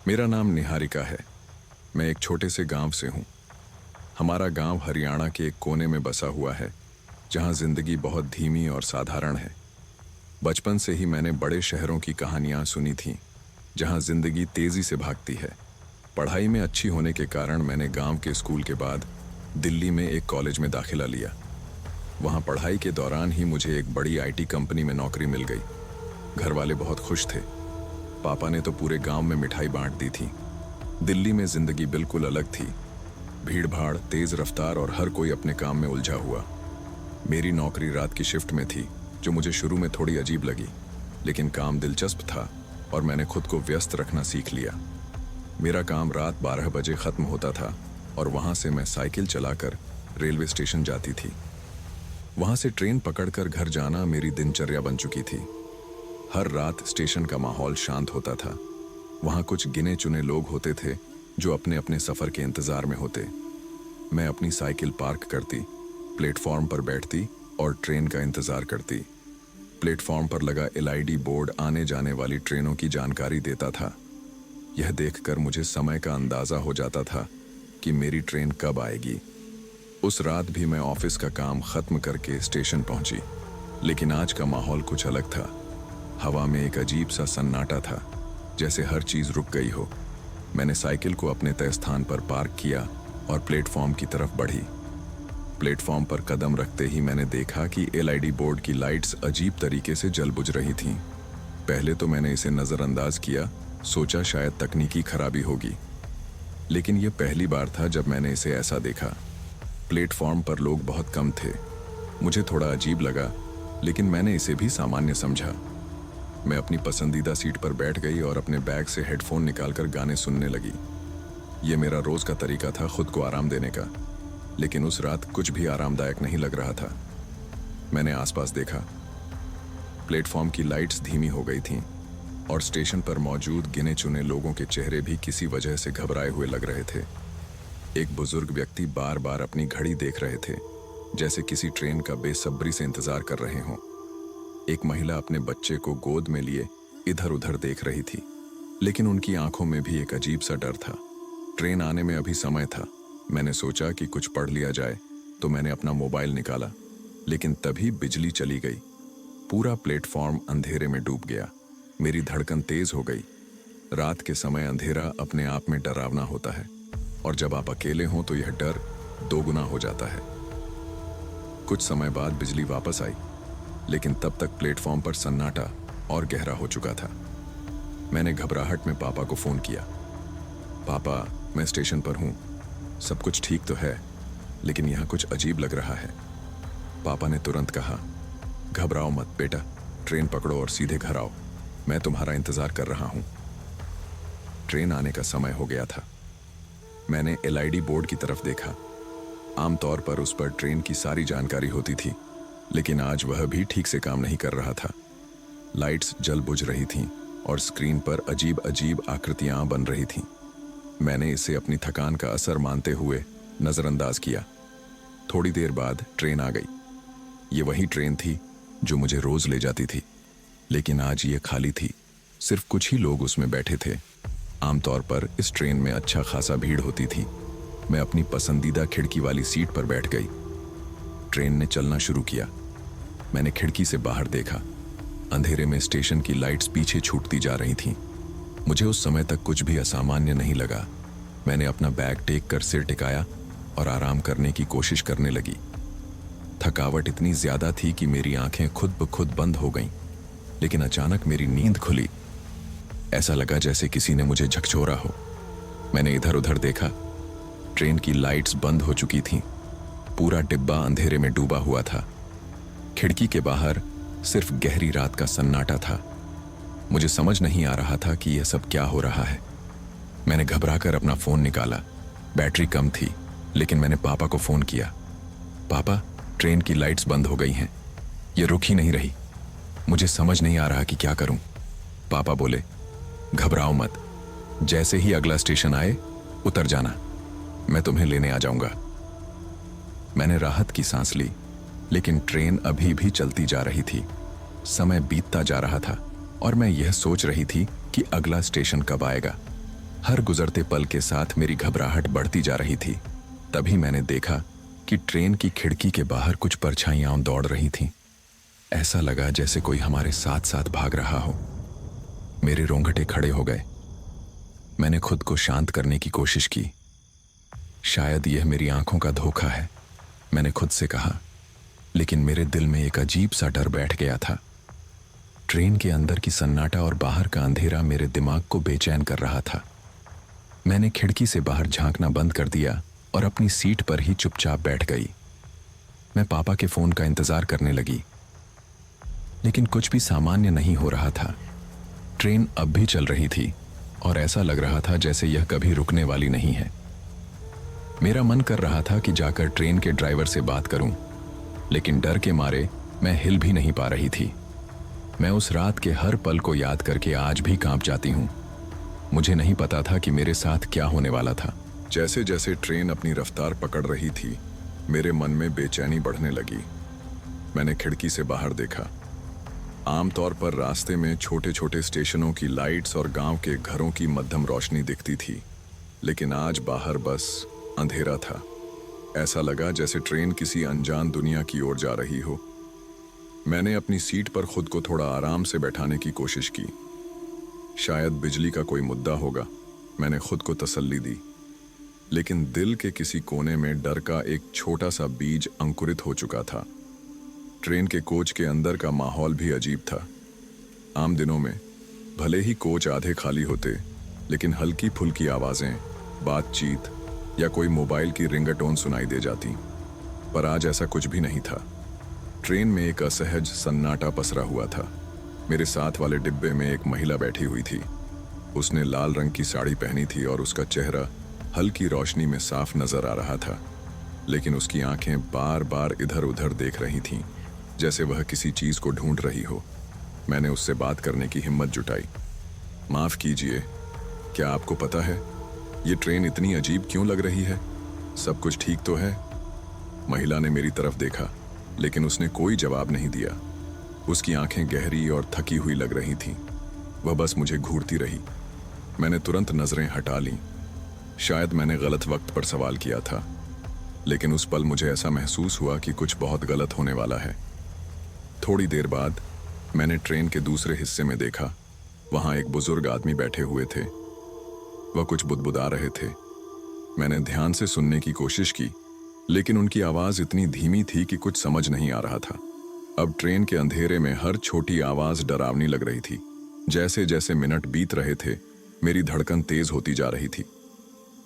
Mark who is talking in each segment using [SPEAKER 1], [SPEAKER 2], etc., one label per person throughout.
[SPEAKER 1] मेरा नाम निहारिका है। मैं एक छोटे से गांव से हूँ। हमारा गांव हरियाणा के एक कोने में बसा हुआ है, जहाँ जिंदगी बहुत धीमी और साधारण है। बचपन से ही मैंने बड़े शहरों की कहानियाँ सुनी थीं, जहाँ जिंदगी तेजी से भागती है। पढ़ाई में अच्छी होने के कारण मैंने गांव के स्कूल के बाद दिल्ली में एक कॉलेज में दाखिला लिया। वहाँ पढ़ाई के दौरान ही मुझे एक बड़ी आईटी कंपनी में नौकरी मिल गई। घर वाले बहुत खुश थे। पापा ने तो पूरे गांव में मिठाई बांट दी थी। दिल्ली में जिंदगी बिल्कुल अलग थी। भीड़ भाड़, तेज रफ्तार और हर कोई अपने काम में उलझा हुआ। मेरी नौकरी रात की शिफ्ट में थी, जो मुझे शुरू में थोड़ी अजीब लगी, लेकिन काम दिलचस्प था और मैंने खुद को व्यस्त रखना सीख लिया। मेरा काम रात 12 बजे खत्म होता था और वहां से मैं साइकिल चलाकर रेलवे स्टेशन जाती थी। वहां से ट्रेन पकड़कर घर जाना मेरी दिनचर्या बन चुकी थी। हर रात स्टेशन का माहौल शांत होता था। वहां कुछ गिने चुने लोग होते थे जो अपने अपने सफर के इंतजार में होते। मैं अपनी साइकिल पार्क करती, प्लेटफॉर्म पर बैठती और ट्रेन का इंतजार करती। प्लेटफॉर्म पर लगा एलईडी बोर्ड आने जाने वाली ट्रेनों की जानकारी देता था। यह देखकर मुझे समय का अंदाजा हो जाता था कि मेरी ट्रेन कब आएगी। उस रात भी मैं ऑफिस का काम खत्म करके स्टेशन पहुंची, लेकिन आज का माहौल कुछ अलग था। हवा में एक अजीब सा सन्नाटा था, जैसे हर चीज रुक गई हो। मैंने साइकिल को अपने तय स्थान पर पार्क किया और प्लेटफॉर्म की तरफ बढ़ी। प्लेटफॉर्म पर कदम रखते ही मैंने देखा कि एलईडी बोर्ड की लाइट्स अजीब तरीके से जल बुझ रही थीं। पहले तो मैंने इसे नजरअंदाज किया, सोचा शायद तकनीकी खराबी होगी, लेकिन यह पहली बार था जब मैंने इसे ऐसा देखा। प्लेटफॉर्म पर लोग बहुत कम थे। मुझे थोड़ा अजीब लगा, लेकिन मैंने इसे भी सामान्य समझा। मैं अपनी पसंदीदा सीट पर बैठ गई और अपने बैग से हेडफोन निकालकर गाने सुनने लगी। यह मेरा रोज का तरीका था खुद को आराम देने का, लेकिन उस रात कुछ भी आरामदायक नहीं लग रहा था। मैंने आसपास देखा। प्लेटफॉर्म की लाइट्स धीमी हो गई थीं और स्टेशन पर मौजूद गिने चुने लोगों के चेहरे भी किसी वजह से घबराए हुए लग रहे थे। एक बुजुर्ग व्यक्ति बार बार अपनी घड़ी देख रहे थे, जैसे किसी ट्रेन का बेसब्री से इंतजार कर रहे हों। एक महिला अपने बच्चे को गोद में लिए इधर उधर देख रही थी, लेकिन उनकी आंखों में भी एक अजीब सा डर था। ट्रेन आने में अभी समय था। मैंने सोचा कि कुछ पढ़ लिया जाए, तो मैंने अपना मोबाइल निकाला, लेकिन तभी बिजली चली गई। पूरा प्लेटफॉर्म अंधेरे में डूब गया। मेरी धड़कन तेज हो गई। रात के समय अंधेरा अपने आप में डरावना होता है, और जब आप अकेले हों तो यह डर दोगुना हो जाता है। कुछ समय बाद बिजली वापस आई, लेकिन तब तक प्लेटफॉर्म पर सन्नाटा और गहरा हो चुका था। मैंने घबराहट में पापा को फोन किया। पापा, मैं स्टेशन पर हूं। सब कुछ ठीक तो है, लेकिन यहां कुछ अजीब लग रहा है। पापा ने तुरंत कहा, घबराओ मत बेटा, ट्रेन पकड़ो और सीधे घर आओ। मैं तुम्हारा इंतजार कर रहा हूं। ट्रेन आने का समय हो गया था। मैंने एलईडी बोर्ड की तरफ देखा। आमतौर पर उस पर ट्रेन की सारी जानकारी होती थी, लेकिन आज वह भी ठीक से काम नहीं कर रहा था। लाइट्स जल बुझ रही थीं और स्क्रीन पर अजीब अजीब आकृतियां बन रही थीं। मैंने इसे अपनी थकान का असर मानते हुए नजरअंदाज किया। थोड़ी देर बाद ट्रेन आ गई। ये वही ट्रेन थी जो मुझे रोज ले जाती थी, लेकिन आज ये खाली थी। सिर्फ कुछ ही लोग उसमें बैठे थे। आमतौर पर इस ट्रेन में अच्छा खासा भीड़ होती थी। मैं अपनी पसंदीदा खिड़की वाली सीट पर बैठ गई। ट्रेन ने चलना शुरू किया। मैंने खिड़की से बाहर देखा। अंधेरे में स्टेशन की लाइट्स पीछे छूटती जा रही थीं। मुझे उस समय तक कुछ भी असामान्य नहीं लगा। मैंने अपना बैग टेक कर सिर टिकाया और आराम करने की कोशिश करने लगी। थकावट इतनी ज्यादा थी कि मेरी आंखें खुद ब खुद बंद हो गईं, लेकिन अचानक मेरी नींद खुली। ऐसा लगा जैसे किसी ने मुझे झकझोरा हो। मैंने इधर उधर देखा। ट्रेन की लाइट्स बंद हो चुकी थीं। पूरा डिब्बा अंधेरे में डूबा हुआ था। खिड़की के बाहर सिर्फ गहरी रात का सन्नाटा था। मुझे समझ नहीं आ रहा था कि यह सब क्या हो रहा है। मैंने घबराकर अपना फोन निकाला। बैटरी कम थी, लेकिन मैंने पापा को फोन किया। पापा, ट्रेन की लाइट्स बंद हो गई हैं। ये रुक ही नहीं रही। मुझे समझ नहीं आ रहा कि क्या करूं। पापा बोले, घबराओ मत, जैसे ही अगला स्टेशन आए उतर जाना, मैं तुम्हें लेने आ जाऊंगा। मैंने राहत की सांस ली, लेकिन ट्रेन अभी भी चलती जा रही थी। समय बीतता जा रहा था और मैं यह सोच रही थी कि अगला स्टेशन कब आएगा। हर गुजरते पल के साथ मेरी घबराहट बढ़ती जा रही थी। तभी मैंने देखा कि ट्रेन की खिड़की के बाहर कुछ परछाइयां दौड़ रही थीं। ऐसा लगा जैसे कोई हमारे साथ साथ भाग रहा हो। मेरे रोंगटे खड़े हो गए। मैंने खुद को शांत करने की कोशिश की। शायद यह मेरी आंखों का धोखा है, मैंने खुद से कहा, लेकिन मेरे दिल में एक अजीब सा डर बैठ गया था। ट्रेन के अंदर की सन्नाटा और बाहर का अंधेरा मेरे दिमाग को बेचैन कर रहा था। मैंने खिड़की से बाहर झांकना बंद कर दिया और अपनी सीट पर ही चुपचाप बैठ गई। मैं पापा के फोन का इंतजार करने लगी, लेकिन कुछ भी सामान्य नहीं हो रहा था। ट्रेन अब भी चल रही थी और ऐसा लग रहा था जैसे यह कभी रुकने वाली नहीं है। मेरा मन कर रहा था कि जाकर ट्रेन के ड्राइवर से बात करूं, लेकिन डर के मारे मैं हिल भी नहीं पा रही थी। मैं उस रात के हर पल को याद करके आज भी कांप जाती हूं। मुझे नहीं पता था कि मेरे साथ क्या होने वाला था। जैसे जैसे ट्रेन अपनी रफ्तार पकड़ रही थी, मेरे मन में बेचैनी बढ़ने लगी। मैंने खिड़की से बाहर देखा। आमतौर पर रास्ते में छोटे छोटे स्टेशनों की लाइट्स और गांव के घरों की मध्यम रोशनी दिखती थी, लेकिन आज बाहर बस अंधेरा था। ऐसा लगा जैसे ट्रेन किसी अनजान दुनिया की ओर जा रही हो। मैंने अपनी सीट पर खुद को थोड़ा आराम से बैठाने की कोशिश की। शायद बिजली का कोई मुद्दा होगा, मैंने खुद को तसल्ली दी। लेकिन दिल के किसी कोने में डर का एक छोटा सा बीज अंकुरित हो चुका था। ट्रेन के कोच के अंदर का माहौल भी अजीब था। आम दिनों में भले ही कोच आधे खाली होते, लेकिन हल्की फुल्की आवाजें, बातचीत या कोई मोबाइल की रिंगटोन सुनाई दे जाती। पर आज ऐसा कुछ भी नहीं था। ट्रेन में एक असहज सन्नाटा पसरा हुआ था। मेरे साथ वाले डिब्बे में एक महिला बैठी हुई थी। उसने लाल रंग की साड़ी पहनी थी और उसका चेहरा हल्की रोशनी में साफ नजर आ रहा था, लेकिन उसकी आंखें बार बार इधर उधर देख रही थीं, जैसे वह किसी चीज को ढूंढ रही हो। मैंने उससे बात करने की हिम्मत जुटाई। माफ कीजिए, क्या आपको पता है ये ट्रेन इतनी अजीब क्यों लग रही है? सब कुछ ठीक तो है? महिला ने मेरी तरफ देखा, लेकिन उसने कोई जवाब नहीं दिया। उसकी आंखें गहरी और थकी हुई लग रही थीं। वह बस मुझे घूरती रही। मैंने तुरंत नजरें हटा लीं। शायद मैंने गलत वक्त पर सवाल किया था, लेकिन उस पल मुझे ऐसा महसूस हुआ कि कुछ बहुत गलत होने वाला है। थोड़ी देर बाद मैंने ट्रेन के दूसरे हिस्से में देखा। वहां एक बुजुर्ग आदमी बैठे हुए थे। वह कुछ बुदबुदा रहे थे। मैंने ध्यान से सुनने की कोशिश की, लेकिन उनकी आवाज इतनी धीमी थी कि कुछ समझ नहीं आ रहा था। अब ट्रेन के अंधेरे में हर छोटी आवाज डरावनी लग रही थी। जैसे जैसे मिनट बीत रहे थे, मेरी धड़कन तेज होती जा रही थी।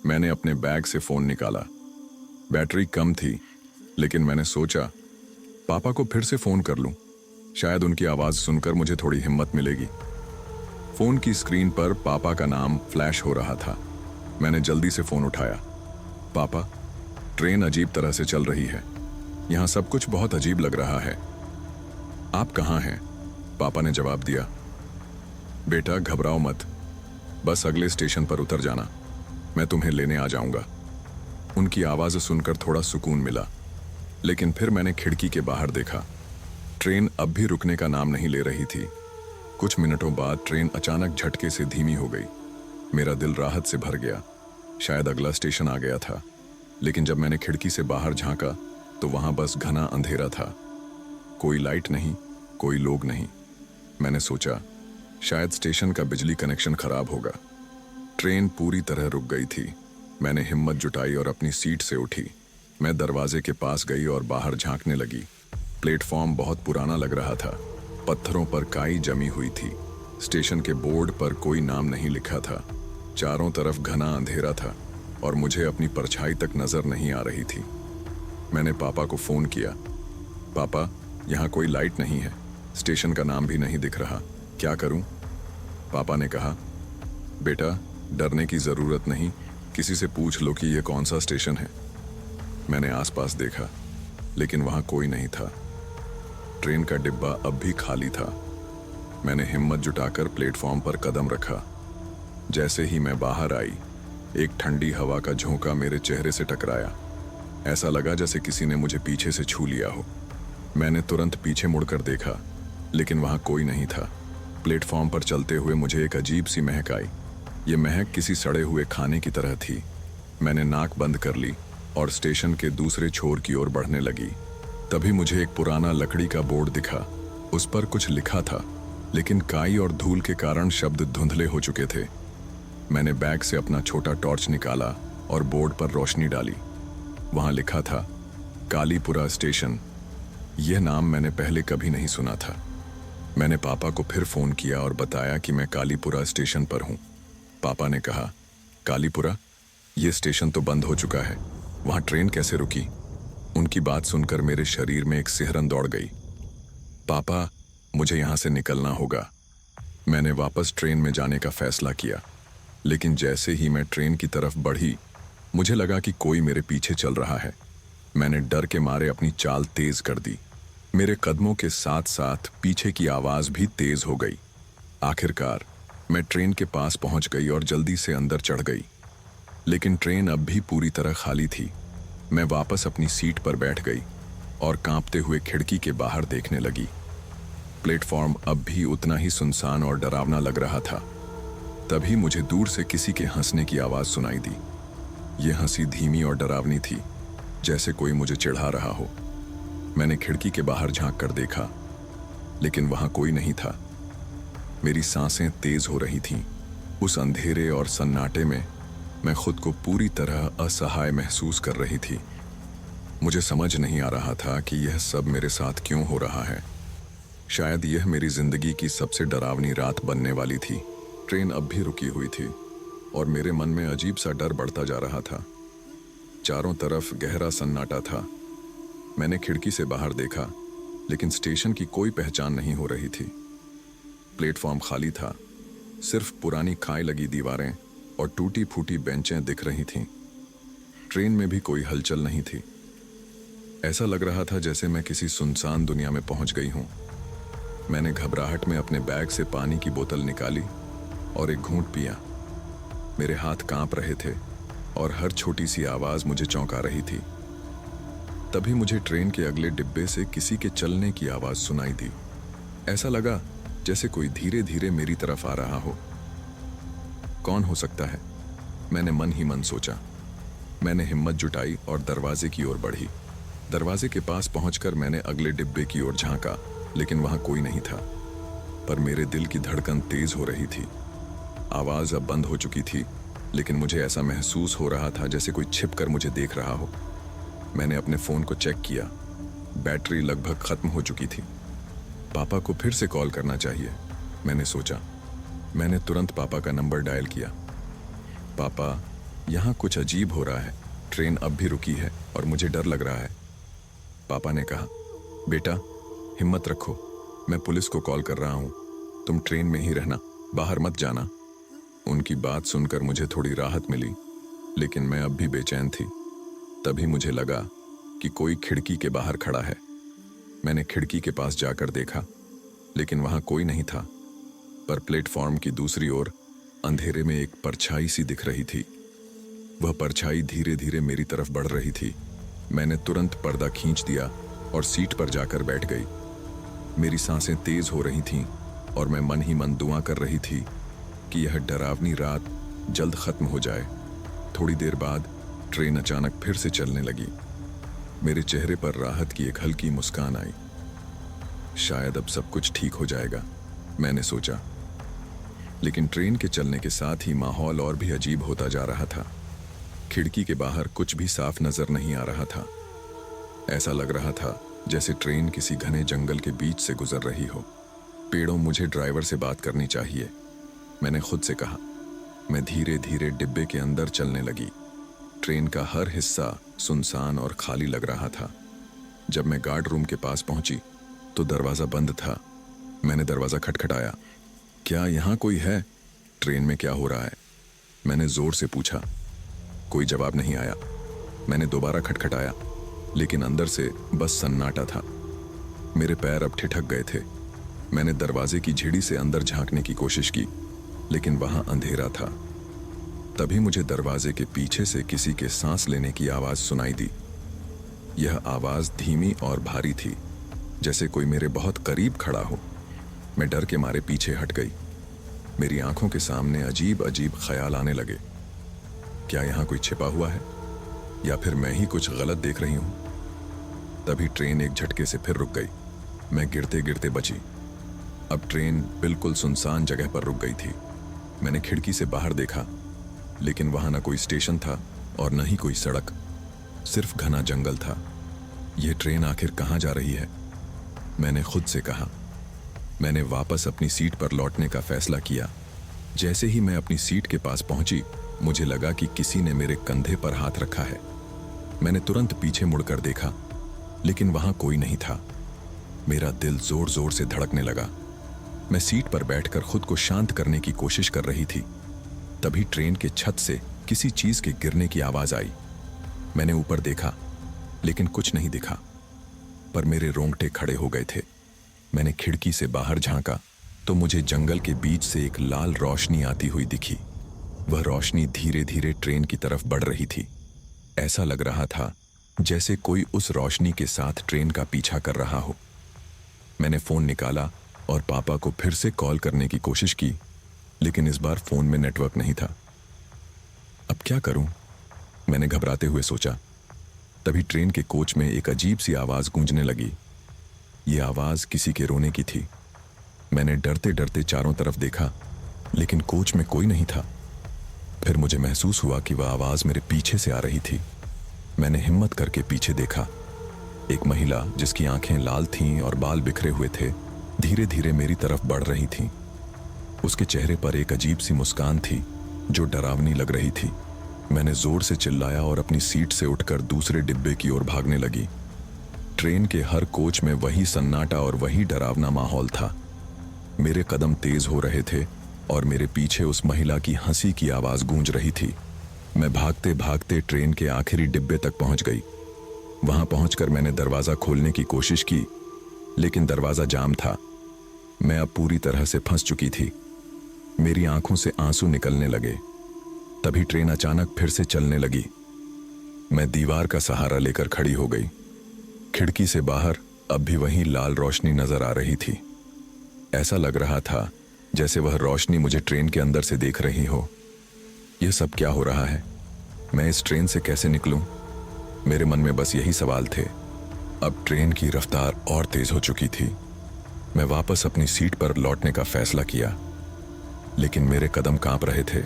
[SPEAKER 1] मैंने अपने बैग से फोन निकाला। बैटरी कम थी, लेकिन मैंने सोचा पापा को फिर से फोन कर लूं। शायद उनकी आवाज सुनकर मुझे थोड़ी हिम्मत मिलेगी। फोन की स्क्रीन पर पापा का नाम फ्लैश हो रहा था। मैंने जल्दी से फोन उठाया। पापा, ट्रेन अजीब तरह से चल रही है। यहां सब कुछ बहुत अजीब लग रहा है। आप कहां हैं? पापा ने जवाब दिया। बेटा, घबराओ मत, बस अगले स्टेशन पर उतर जाना, मैं तुम्हें लेने आ जाऊंगा। उनकी आवाज सुनकर थोड़ा सुकून मिला, लेकिन फिर मैंने खिड़की के बाहर देखा। ट्रेन अब भी रुकने का नाम नहीं ले रही थी। कुछ मिनटों बाद ट्रेन अचानक झटके से धीमी हो गई। मेरा दिल राहत से भर गया। शायद अगला स्टेशन आ गया था। लेकिन जब मैंने खिड़की से बाहर झांका तो वहां बस घना अंधेरा था। कोई लाइट नहीं, कोई लोग नहीं। मैंने सोचा शायद स्टेशन का बिजली कनेक्शन खराब होगा। ट्रेन पूरी तरह रुक गई थी। मैंने हिम्मत जुटाई और अपनी सीट से उठी। मैं दरवाजे के पास गई और बाहर झांकने लगी। प्लेटफॉर्म बहुत पुराना लग रहा था। पत्थरों पर काई जमी हुई थी। स्टेशन के बोर्ड पर कोई नाम नहीं लिखा था। चारों तरफ घना अंधेरा था और मुझे अपनी परछाई तक नजर नहीं आ रही थी। मैंने पापा को फोन किया। पापा, यहाँ कोई लाइट नहीं है, स्टेशन का नाम भी नहीं दिख रहा, क्या करूं? पापा ने कहा, बेटा, डरने की जरूरत नहीं, किसी से पूछ लो कि यह कौन सा स्टेशन है। मैंने आसपास देखा, लेकिन वहां कोई नहीं था। ट्रेन का डिब्बा अब भी खाली था। मैंने हिम्मत जुटाकर प्लेटफॉर्म पर कदम रखा। जैसे ही मैं बाहर आई, एक ठंडी हवा का झोंका मेरे चेहरे से टकराया। ऐसा लगा जैसे किसी ने मुझे पीछे से छू लिया हो। मैंने तुरंत पीछे मुड़कर देखा, लेकिन वहां कोई नहीं था। प्लेटफॉर्म पर चलते हुए मुझे एक अजीब सी महक आई। ये महक किसी सड़े हुए खाने की तरह थी। मैंने नाक बंद कर ली और स्टेशन के दूसरे छोर की ओर बढ़ने लगी। तभी मुझे एक पुराना लकड़ी का बोर्ड दिखा। उस पर कुछ लिखा था, लेकिन काई और धूल के कारण शब्द धुंधले हो चुके थे। मैंने बैग से अपना छोटा टॉर्च निकाला और बोर्ड पर रोशनी डाली। वहां लिखा था कालीपुरा स्टेशन। यह नाम मैंने पहले कभी नहीं सुना था। मैंने पापा को फिर फोन किया और बताया कि मैं कालीपुरा स्टेशन पर हूं। पापा ने कहा, कालीपुरा? यह स्टेशन तो बंद हो चुका है, वहां ट्रेन कैसे रुकी? उनकी बात सुनकर मेरे शरीर में एक सिहरन दौड़ गई। पापा, मुझे यहां से निकलना होगा। मैंने वापस ट्रेन में जाने का फैसला किया, लेकिन जैसे ही मैं ट्रेन की तरफ बढ़ी, मुझे लगा कि कोई मेरे पीछे चल रहा है। मैंने डर के मारे अपनी चाल तेज कर दी। मेरे कदमों के साथ साथ पीछे की आवाज भी तेज हो गई। आखिरकार मैं ट्रेन के पास पहुंच गई और जल्दी से अंदर चढ़ गई, लेकिन ट्रेन अब भी पूरी तरह खाली थी। मैं वापस अपनी सीट पर बैठ गई और कांपते हुए खिड़की के बाहर देखने लगी। प्लेटफॉर्म अब भी उतना ही सुनसान और डरावना लग रहा था। तभी मुझे दूर से किसी के हंसने की आवाज सुनाई दी। यह हंसी धीमी और डरावनी थी, जैसे कोई मुझे चिढ़ा रहा हो। मैंने खिड़की के बाहर झांक कर देखा, लेकिन वहां कोई नहीं था। मेरी सांसें तेज हो रही थीं। उस अंधेरे और सन्नाटे में मैं खुद को पूरी तरह असहाय महसूस कर रही थी। मुझे समझ नहीं आ रहा था कि यह सब मेरे साथ क्यों हो रहा है। शायद यह मेरी जिंदगी की सबसे डरावनी रात बनने वाली थी। ट्रेन अब भी रुकी हुई थी और मेरे मन में अजीब सा डर बढ़ता जा रहा था। चारों तरफ गहरा सन्नाटा था। मैंने खिड़की से बाहर देखा, लेकिन स्टेशन की कोई पहचान नहीं हो रही थी। प्लेटफॉर्म खाली था, सिर्फ पुरानी खाई लगी दीवारें और टूटी फूटी बेंचें दिख रही थीं। ट्रेन में भी कोई हलचल नहीं थी। ऐसा लग रहा था जैसे मैं किसी सुनसान दुनिया में पहुंच गई हूं। मैंने घबराहट में अपने बैग से पानी की बोतल निकाली और एक घूंट पिया। मेरे हाथ कांप रहे थे और हर छोटी सी आवाज मुझे चौंका रही थी। तभी मुझे ट्रेन के अगले डिब्बे से किसी के चलने की आवाज सुनाई दी। ऐसा लगा जैसे कोई धीरे धीरे मेरी तरफ आ रहा हो। कौन हो सकता है? मैंने मन ही मन सोचा। मैंने हिम्मत जुटाई और दरवाजे की ओर बढ़ी। दरवाजे के पास पहुंचकर मैंने अगले डिब्बे की ओर झांका, लेकिन वहां कोई नहीं था। पर मेरे दिल की धड़कन तेज हो रही थी। आवाज अब बंद हो चुकी थी, लेकिन मुझे ऐसा महसूस हो रहा था जैसे कोई छिपकर मुझे देख रहा हो। मैंने अपने फोन को चेक किया। बैटरी लगभग खत्म हो चुकी थी। पापा को फिर से कॉल करना चाहिए, मैंने सोचा। मैंने तुरंत पापा का नंबर डायल किया। पापा, यहाँ कुछ अजीब हो रहा है। ट्रेन अब भी रुकी है और मुझे डर लग रहा है। पापा ने कहा, बेटा हिम्मत रखो, मैं पुलिस को कॉल कर रहा हूँ। तुम ट्रेन में ही रहना, बाहर मत जाना। उनकी बात सुनकर मुझे थोड़ी राहत मिली, लेकिन मैं अब भी बेचैन थी। तभी मुझे लगा कि कोई खिड़की के बाहर खड़ा है। मैंने खिड़की के पास जाकर देखा, लेकिन वहां कोई नहीं था। पर प्लेटफॉर्म की दूसरी ओर अंधेरे में एक परछाई सी दिख रही थी। वह परछाई धीरे धीरे मेरी तरफ बढ़ रही थी। मैंने तुरंत पर्दा खींच दिया और सीट पर जाकर बैठ गई। मेरी सांसें तेज हो रही थीं और मैं मन ही मन दुआ कर रही थी कि यह डरावनी रात जल्द खत्म हो जाए। थोड़ी देर बाद ट्रेन अचानक फिर से चलने लगी। मेरे चेहरे पर राहत की एक हल्की मुस्कान आई। शायद अब सब कुछ ठीक हो जाएगा, मैंने सोचा। लेकिन ट्रेन के चलने के साथ ही माहौल और भी अजीब होता जा रहा था। खिड़की के बाहर कुछ भी साफ नजर नहीं आ रहा था। ऐसा लग रहा था जैसे ट्रेन किसी घने जंगल के बीच से गुजर रही हो। पेड़ों, मुझे ड्राइवर से बात करनी चाहिए, मैंने खुद से कहा। मैं धीरे धीरे डिब्बे के अंदर चलने लगी। ट्रेन का हर हिस्सा सुनसान और खाली लग रहा था। जब मैं गार्ड रूम के पास पहुंची तो दरवाजा बंद था। मैंने दरवाजा खटखटाया। क्या यहाँ कोई है? ट्रेन में क्या हो रहा है? मैंने जोर से पूछा। कोई जवाब नहीं आया। मैंने दोबारा खटखटाया, लेकिन अंदर से बस सन्नाटा था। मेरे पैर अब ठिठक गए थे। मैंने दरवाजे की झिड़ी से अंदर झांकने की कोशिश की, लेकिन वहां अंधेरा था। तभी मुझे दरवाजे के पीछे से किसी के सांस लेने की आवाज सुनाई दी। यह आवाज धीमी और भारी थी, जैसे कोई मेरे बहुत करीब खड़ा हो। मैं डर के मारे पीछे हट गई। मेरी आंखों के सामने अजीब अजीब ख्याल आने लगे। क्या यहाँ कोई छिपा हुआ है या फिर मैं ही कुछ गलत देख रही हूँ? तभी ट्रेन एक झटके से फिर रुक गई। मैं गिरते गिरते बची। अब ट्रेन बिल्कुल सुनसान जगह पर रुक गई थी। मैंने खिड़की से बाहर देखा, लेकिन वहां न कोई स्टेशन था और न ही कोई सड़क, सिर्फ घना जंगल था। यह ट्रेन आखिर कहाँ जा रही है? मैंने खुद से कहा। मैंने वापस अपनी सीट पर लौटने का फैसला किया। जैसे ही मैं अपनी सीट के पास पहुंची, मुझे लगा कि किसी ने मेरे कंधे पर हाथ रखा है। मैंने तुरंत पीछे मुड़कर देखा, लेकिन वहां कोई नहीं था। मेरा दिल जोर जोर से धड़कने लगा। मैं सीट पर बैठकर खुद को शांत करने की कोशिश कर रही थी। तभी ट्रेन के छत से किसी चीज के गिरने की आवाज आई। मैंने ऊपर देखा, लेकिन कुछ नहीं दिखा, पर मेरे रोंगटे खड़े हो गए थे। मैंने खिड़की से बाहर झांका तो मुझे जंगल के बीच से एक लाल रोशनी आती हुई दिखी। वह रोशनी धीरे धीरे ट्रेन की तरफ बढ़ रही थी। ऐसा लग रहा था जैसे कोई उस रोशनी के साथ ट्रेन का पीछा कर रहा हो। मैंने फोन निकाला और पापा को फिर से कॉल करने की कोशिश की, लेकिन इस बार फोन में नेटवर्क नहीं था। अब क्या करूं? मैंने घबराते हुए सोचा। तभी ट्रेन के कोच में एक अजीब सी आवाज गूंजने लगी। यह आवाज किसी के रोने की थी। मैंने डरते डरते चारों तरफ देखा, लेकिन कोच में कोई नहीं था। फिर मुझे महसूस हुआ कि वह आवाज मेरे पीछे से आ रही थी। मैंने हिम्मत करके पीछे देखा। एक महिला जिसकी आंखें लाल थीं और बाल बिखरे हुए थे, धीरे धीरे मेरी तरफ बढ़ रही थी। उसके चेहरे पर एक अजीब सी मुस्कान थी जो डरावनी लग रही थी। मैंने जोर से चिल्लाया और अपनी सीट से उठकर दूसरे डिब्बे की ओर भागने लगी। ट्रेन के हर कोच में वही सन्नाटा और वही डरावना माहौल था। मेरे कदम तेज हो रहे थे और मेरे पीछे उस महिला की हंसी की आवाज गूंज रही थी। मैं भागते भागते ट्रेन के आखिरी डिब्बे तक पहुंच गई। वहां पहुंचकर मैंने दरवाजा खोलने की कोशिश की, लेकिन दरवाजा जाम था। मैं अब पूरी तरह से फंस चुकी थी। मेरी आंखों से आंसू निकलने लगे। तभी ट्रेन अचानक फिर से चलने लगी। मैं दीवार का सहारा लेकर खड़ी हो गई। खिड़की से बाहर अब भी वही लाल रोशनी नजर आ रही थी। ऐसा लग रहा था जैसे वह रोशनी मुझे ट्रेन के अंदर से देख रही हो। यह सब क्या हो रहा है? मैं इस ट्रेन से कैसे निकलूं? मेरे मन में बस यही सवाल थे। अब ट्रेन की रफ्तार और तेज हो चुकी थी। मैं वापस अपनी सीट पर लौटने का फैसला किया, लेकिन मेरे कदम कांप रहे थे।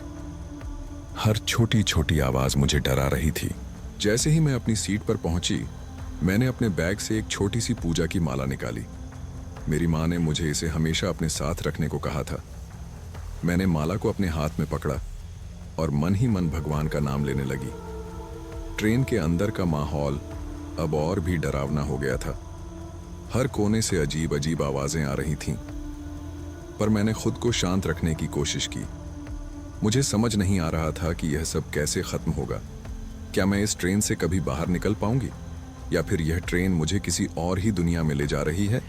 [SPEAKER 1] हर छोटी छोटी आवाज मुझे डरा रही थी। जैसे ही मैं अपनी सीट पर पहुंची, मैंने अपने बैग से एक छोटी सी पूजा की माला निकाली। मेरी माँ ने मुझे इसे हमेशा अपने साथ रखने को कहा था। मैंने माला को अपने हाथ में पकड़ा और मन ही मन भगवान का नाम लेने लगी। ट्रेन के अंदर का माहौल अब और भी डरावना हो गया था। हर कोने से अजीब अजीब आवाजें आ रही थीं, पर मैंने खुद को शांत रखने की कोशिश की। मुझे समझ नहीं आ रहा था कि यह सब कैसे खत्म होगा। क्या मैं इस ट्रेन से कभी बाहर निकल पाऊंगी, या फिर यह ट्रेन मुझे किसी और ही दुनिया में ले जा रही है?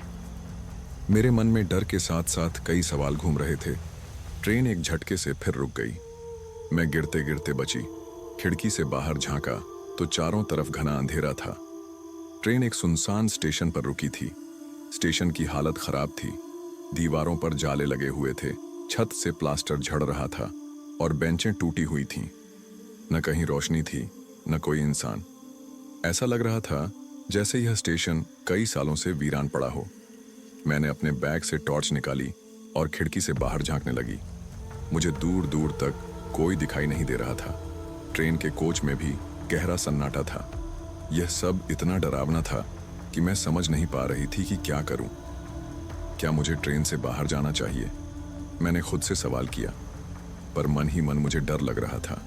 [SPEAKER 1] मेरे मन में डर के साथ साथ कई सवाल घूम रहे थे। ट्रेन एक झटके से फिर रुक गई। मैं गिरते गिरते बची। खिड़की से बाहर झांका तो चारों तरफ घना अंधेरा था। ट्रेन एक सुनसान स्टेशन पर रुकी थी। स्टेशन की हालत खराब थी। दीवारों पर जाले लगे हुए थे, छत से प्लास्टर झड़ रहा था और बेंचें टूटी हुई थीं। न कहीं रोशनी थी, न कोई इंसान। ऐसा लग रहा था जैसे यह स्टेशन कई सालों से वीरान पड़ा हो। मैंने अपने बैग से टॉर्च निकाली और खिड़की से बाहर झांकने लगी। मुझे दूर दूर तक कोई दिखाई नहीं दे रहा था। ट्रेन के कोच में भी गहरा सन्नाटा था। यह सब इतना डरावना था कि मैं समझ नहीं पा रही थी कि क्या करूं। क्या मुझे ट्रेन से बाहर जाना चाहिए? मैंने खुद से सवाल किया, पर मन ही मन मुझे डर लग रहा था।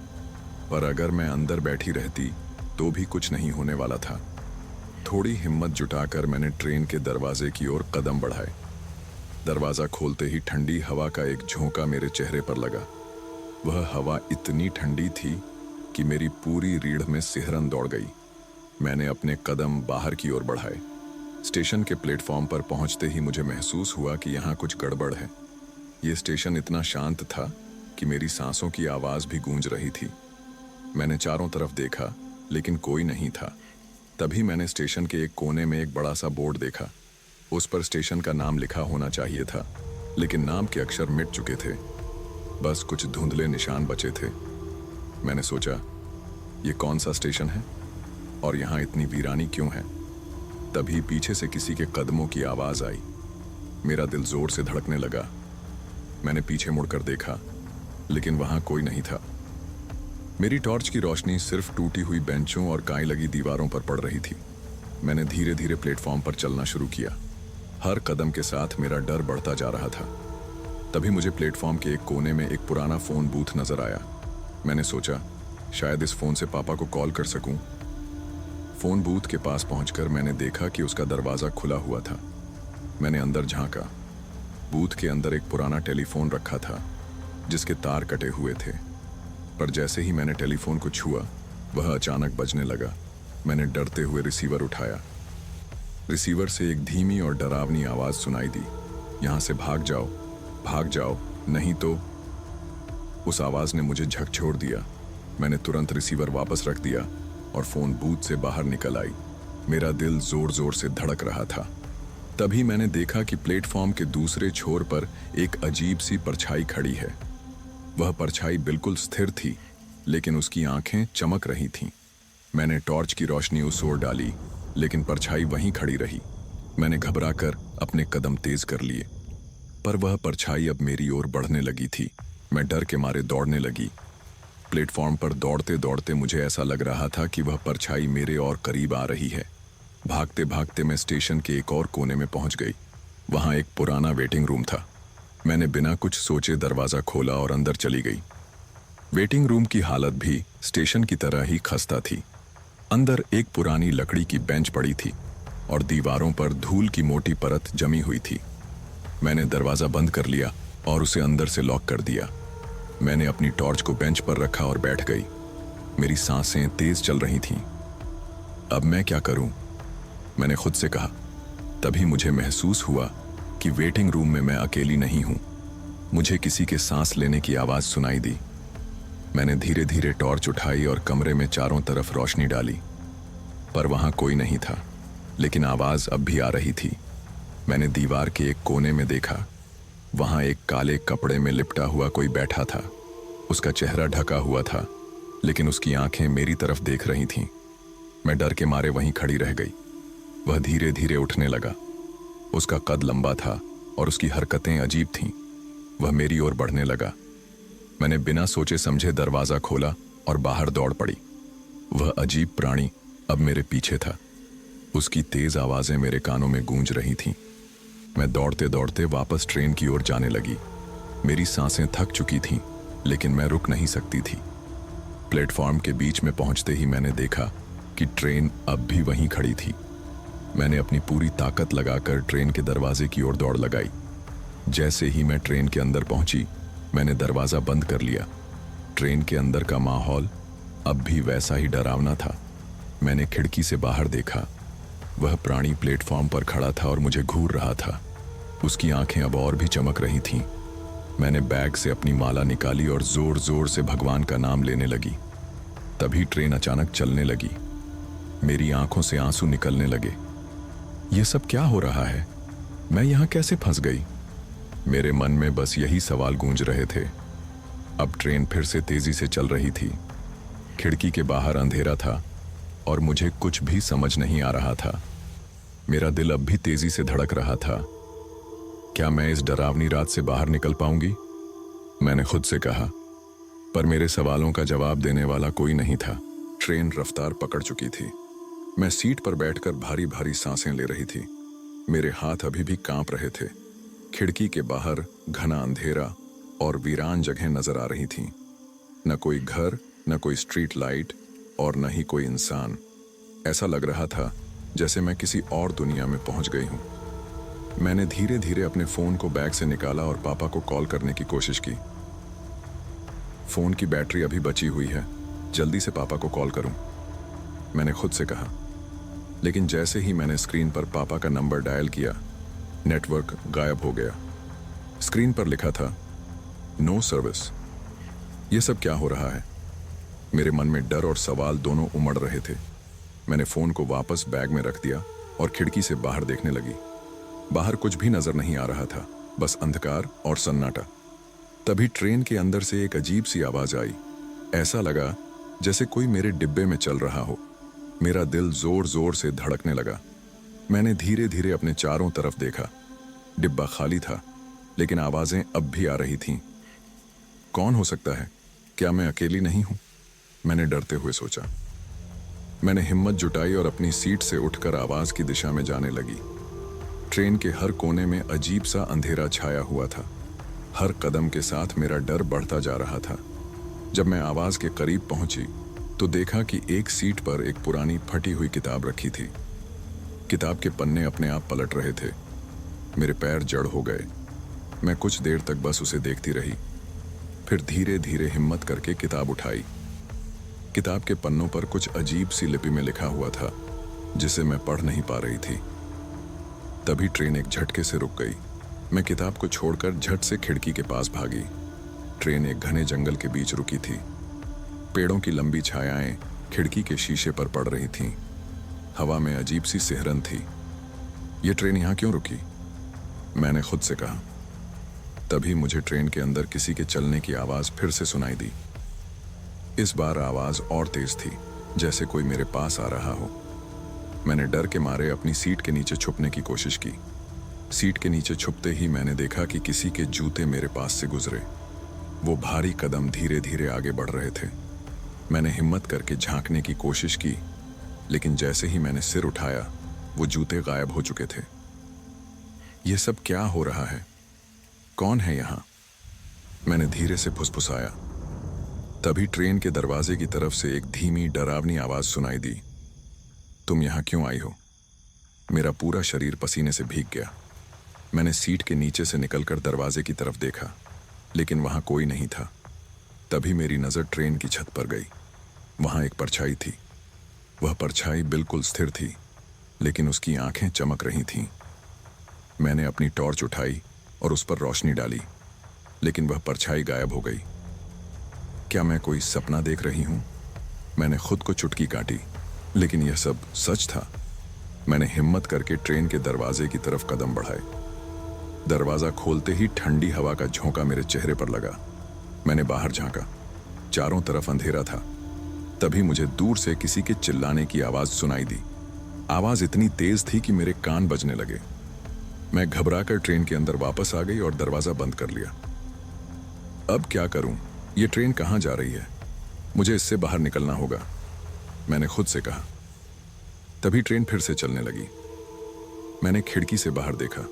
[SPEAKER 1] पर अगर मैं अंदर बैठी रहती तो भी कुछ नहीं होने वाला था। थोड़ी हिम्मत जुटाकर मैंने ट्रेन के दरवाजे की ओर कदम बढ़ाए। दरवाजा खोलते ही ठंडी हवा का एक झोंका मेरे चेहरे पर लगा। वह हवा इतनी ठंडी थी कि मेरी पूरी रीढ़ में सिहरन दौड़ गई। मैंने अपने कदम बाहर की ओर बढ़ाए। स्टेशन के प्लेटफॉर्म पर पहुंचते ही मुझे महसूस हुआ कि यहाँ कुछ गड़बड़ है। यह स्टेशन इतना शांत था कि मेरी सांसों की आवाज भी गूंज रही थी। मैंने चारों तरफ देखा, लेकिन कोई नहीं था। तभी मैंने स्टेशन के एक कोने में एक बड़ा सा बोर्ड देखा। उस पर स्टेशन का नाम लिखा होना चाहिए था, लेकिन नाम के अक्षर मिट चुके थे। बस कुछ धुंधले निशान बचे थे। मैंने सोचा, ये कौन सा स्टेशन है और यहाँ इतनी वीरानी क्यों है। तभी पीछे से किसी के कदमों की आवाज आई। मेरा दिल जोर से धड़कने लगा। मैंने पीछे मुड़कर देखा, लेकिन वहां कोई नहीं था। मेरी टॉर्च की रोशनी सिर्फ टूटी हुई बेंचों और काई लगी दीवारों पर पड़ रही थी। मैंने धीरे धीरे प्लेटफॉर्म पर चलना शुरू किया। हर कदम के साथ मेरा डर बढ़ता जा रहा था। तभी मुझे प्लेटफॉर्म के एक कोने में एक पुराना फोन बूथ नजर आया। मैंने सोचा, शायद इस फोन से पापा को कॉल कर सकूं। फोन बूथ के पास पहुंचकर मैंने देखा कि उसका दरवाजा खुला हुआ था। मैंने अंदर झांका। बूथ के अंदर एक पुराना टेलीफोन रखा था, जिसके तार कटे हुए थे। पर जैसे ही मैंने टेलीफोन को छुआ, वह अचानक बजने लगा। मैंने डरते हुए रिसीवर उठाया। रिसीवर से एक धीमी और डरावनी आवाज सुनाई दी, यहां से भाग जाओ, नहीं तो। उस आवाज ने मुझे झकझोर दिया। मैंने तुरंत रिसीवर वापस रख दिया और फोन बूथ से बाहर निकल आई। मेरा दिल जोर जोर से धड़क रहा था। तभी मैंने देखा कि प्लेटफॉर्म के दूसरे छोर पर एक अजीब सी परछाई खड़ी है। वह परछाई बिल्कुल स्थिर थी, लेकिन उसकी आंखें चमक रही थीं। मैंने टॉर्च की रोशनी उस ओर डाली, लेकिन परछाई वहीं खड़ी रही। मैंने घबराकर अपने कदम तेज कर लिए, पर वह परछाई अब मेरी ओर बढ़ने लगी थी। मैं डर के मारे दौड़ने लगी। प्लेटफॉर्म पर दौड़ते दौड़ते मुझे ऐसा लग रहा था कि वह परछाई मेरे और करीब आ रही है। भागते भागते मैं स्टेशन के एक और कोने में पहुंच गई। वहां एक पुराना वेटिंग रूम था। मैंने बिना कुछ सोचे दरवाजा खोला और अंदर चली गई। वेटिंग रूम की हालत भी स्टेशन की तरह ही खस्ता थी। अंदर एक पुरानी लकड़ी की बेंच पड़ी थी और दीवारों पर धूल की मोटी परत जमी हुई थी। मैंने दरवाजा बंद कर लिया और उसे अंदर से लॉक कर दिया। मैंने अपनी टॉर्च को बेंच पर रखा और बैठ गई। मेरी सांसें तेज चल रही थीं। अब मैं क्या करूं? मैंने खुद से कहा। तभी मुझे महसूस हुआ कि वेटिंग रूम में मैं अकेली नहीं हूं। मुझे किसी के सांस लेने की आवाज सुनाई दी। मैंने धीरे धीरे टॉर्च उठाई और कमरे में चारों तरफ रोशनी डाली, पर वहां कोई नहीं था, लेकिन आवाज अब भी आ रही थी। मैंने दीवार के एक कोने में देखा। वहां एक काले कपड़े में लिपटा हुआ कोई बैठा था। उसका चेहरा ढका हुआ था, लेकिन उसकी आंखें मेरी तरफ देख रही थीं। मैं डर के मारे वहीं खड़ी रह गई। वह धीरे धीरे उठने लगा। उसका कद लंबा था और उसकी हरकतें अजीब थीं। वह मेरी ओर बढ़ने लगा। मैंने बिना सोचे समझे दरवाजा खोला और बाहर दौड़ पड़ी। वह अजीब प्राणी अब मेरे पीछे था। उसकी तेज आवाजें मेरे कानों में गूंज रही थीं। मैं दौड़ते दौड़ते वापस ट्रेन की ओर जाने लगी। मेरी सांसें थक चुकी थीं, लेकिन मैं रुक नहीं सकती थी। प्लेटफॉर्म के बीच में पहुंचते ही मैंने देखा कि ट्रेन अब भी वहीं खड़ी थी। मैंने अपनी पूरी ताकत लगाकर ट्रेन के दरवाजे की ओर दौड़ लगाई। जैसे ही मैं ट्रेन के अंदर पहुंची, मैंने दरवाजा बंद कर लिया। ट्रेन के अंदर का माहौल अब भी वैसा ही डरावना था। मैंने खिड़की से बाहर देखा। वह प्राणी प्लेटफॉर्म पर खड़ा था और मुझे घूर रहा था। उसकी आंखें अब और भी चमक रही थीं। मैंने बैग से अपनी माला निकाली और जोर जोर से भगवान का नाम लेने लगी। तभी ट्रेन अचानक चलने लगी। मेरी आंखों से आंसू निकलने लगे। यह सब क्या हो रहा है? मैं यहां कैसे फंस गई? मेरे मन में बस यही सवाल गूंज रहे थे। अब ट्रेन फिर से तेजी से चल रही थी। खिड़की के बाहर अंधेरा था और मुझे कुछ भी समझ नहीं आ रहा था। मेरा दिल अब भी तेजी से धड़क रहा था। क्या मैं इस डरावनी रात से बाहर निकल पाऊंगी? मैंने खुद से कहा, पर मेरे सवालों का जवाब देने वाला कोई नहीं था। ट्रेन रफ्तार पकड़ चुकी थी। मैं सीट पर बैठकर भारी भारी सांसें ले रही थी। मेरे हाथ अभी भी कांप रहे थे। खिड़की के बाहर घना अंधेरा और वीरान जगह नजर आ रही थीं। न कोई घर, न कोई स्ट्रीट लाइट और न ही कोई इंसान। ऐसा लग रहा था जैसे मैं किसी और दुनिया में पहुंच गई हूं। मैंने धीरे धीरे अपने फोन को बैग से निकाला और पापा को कॉल करने की कोशिश की। फोन की बैटरी अभी बची हुई है, जल्दी से पापा को कॉल करूं, मैंने खुद से कहा। लेकिन जैसे ही मैंने स्क्रीन पर पापा का नंबर डायल किया, नेटवर्क गायब हो गया। स्क्रीन पर लिखा था, नो सर्विस। यह सब क्या हो रहा है? मेरे मन में डर और सवाल दोनों उमड़ रहे थे। मैंने फोन को वापस बैग में रख दिया और खिड़की से बाहर देखने लगी। बाहर कुछ भी नजर नहीं आ रहा था, बस अंधकार और सन्नाटा। तभी ट्रेन के अंदर से एक अजीब सी आवाज आई। ऐसा लगा जैसे कोई मेरे डिब्बे में चल रहा हो। मेरा दिल जोर जोर से धड़कने लगा। मैंने धीरे धीरे अपने चारों तरफ देखा। डिब्बा खाली था, लेकिन आवाजें अब भी आ रही थीं। कौन हो सकता है? क्या मैं अकेली नहीं हूं? मैंने डरते हुए सोचा। मैंने हिम्मत जुटाई और अपनी सीट से उठकर आवाज की दिशा में जाने लगी। ट्रेन के हर कोने में अजीब सा अंधेरा छाया हुआ था। हर कदम के साथ मेरा डर बढ़ता जा रहा था। जब मैं आवाज के करीब पहुंची तो देखा कि एक सीट पर एक पुरानी फटी हुई किताब रखी थी। किताब के पन्ने अपने आप पलट रहे थे। मेरे पैर जड़ हो गए। मैं कुछ देर तक बस उसे देखती रही, फिर धीरे धीरे हिम्मत करके किताब उठाई। किताब के पन्नों पर कुछ अजीब सी लिपि में लिखा हुआ था, जिसे मैं पढ़ नहीं पा रही थी। तभी ट्रेन एक झटके से रुक गई। मैं किताब को छोड़कर झट से खिड़की के पास भागी। ट्रेन एक घने जंगल के बीच रुकी थी। पेड़ों की लंबी छायाएं खिड़की के शीशे पर पड़ रही थीं। हवा में अजीब सी सिहरन थी। ये ट्रेन यहां क्यों रुकी? मैंने खुद से कहा। तभी मुझे ट्रेन के अंदर किसी के चलने की आवाज फिर से सुनाई दी। इस बार आवाज और तेज थी, जैसे कोई मेरे पास आ रहा हो। मैंने डर के मारे अपनी सीट के नीचे छुपने की कोशिश की। सीट के नीचे छुपते ही मैंने देखा कि किसी के जूते मेरे पास से गुजरे। वो भारी कदम धीरे धीरे आगे बढ़ रहे थे। मैंने हिम्मत करके झांकने की कोशिश की, लेकिन जैसे ही मैंने सिर उठाया, वो जूते गायब हो चुके थे। ये सब क्या हो रहा है? कौन है यहां? मैंने धीरे से फुसफुसाया। तभी ट्रेन के दरवाजे की तरफ से एक धीमी डरावनी आवाज सुनाई दी। तुम यहां क्यों आई हो? मेरा पूरा शरीर पसीने से भीग गया। मैंने सीट के नीचे से निकलकर दरवाजे की तरफ देखा, लेकिन वहां कोई नहीं था। तभी मेरी नजर ट्रेन की छत पर गई। वहां एक परछाई थी। वह परछाई बिल्कुल स्थिर थी, लेकिन उसकी आंखें चमक रही थीं। मैंने अपनी टॉर्च उठाई और उस पर रोशनी डाली, लेकिन वह परछाई गायब हो गई। क्या मैं कोई सपना देख रही हूं? मैंने खुद को चुटकी काटी, लेकिन यह सब सच था। मैंने हिम्मत करके ट्रेन के दरवाजे की तरफ कदम बढ़ाए। दरवाजा खोलते ही ठंडी हवा का झोंका मेरे चेहरे पर लगा। मैंने बाहर झांका। चारों तरफ अंधेरा था। तभी मुझे दूर से किसी के चिल्लाने की आवाज सुनाई दी। आवाज इतनी तेज थी कि मेरे कान बजने लगे। मैं घबराकर ट्रेन के अंदर वापस आ गई और दरवाजा बंद कर लिया। अब क्या करूं? ये ट्रेन कहां जा रही है? मुझे इससे बाहर निकलना होगा, मैंने खुद से कहा। तभी ट्रेन फिर से चलने लगी। मैंने खिड़की से बाहर देखा।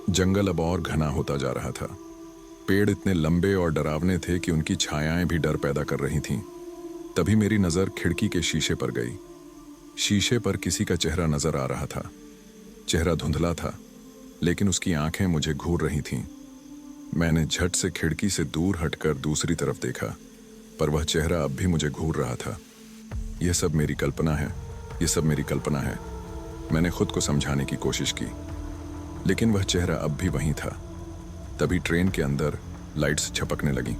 [SPEAKER 1] जंगल अब और घना होता जा रहा था। पेड़ इतने लंबे और डरावने थे कि उनकी छायाएं भी डर पैदा कर रही थीं। तभी मेरी नजर खिड़की के शीशे पर गई। शीशे पर किसी का चेहरा नजर आ रहा था। चेहरा धुंधला था, लेकिन उसकी आंखें मुझे घूर रही थीं। मैंने झट से खिड़की से दूर हटकर दूसरी तरफ देखा, पर वह चेहरा अब भी मुझे घूर रहा था। यह सब मेरी कल्पना है, यह सब मेरी कल्पना है, मैंने खुद को समझाने की कोशिश की, लेकिन वह चेहरा अब भी वहीं था। तभी ट्रेन के अंदर लाइट्स झपकने लगीं।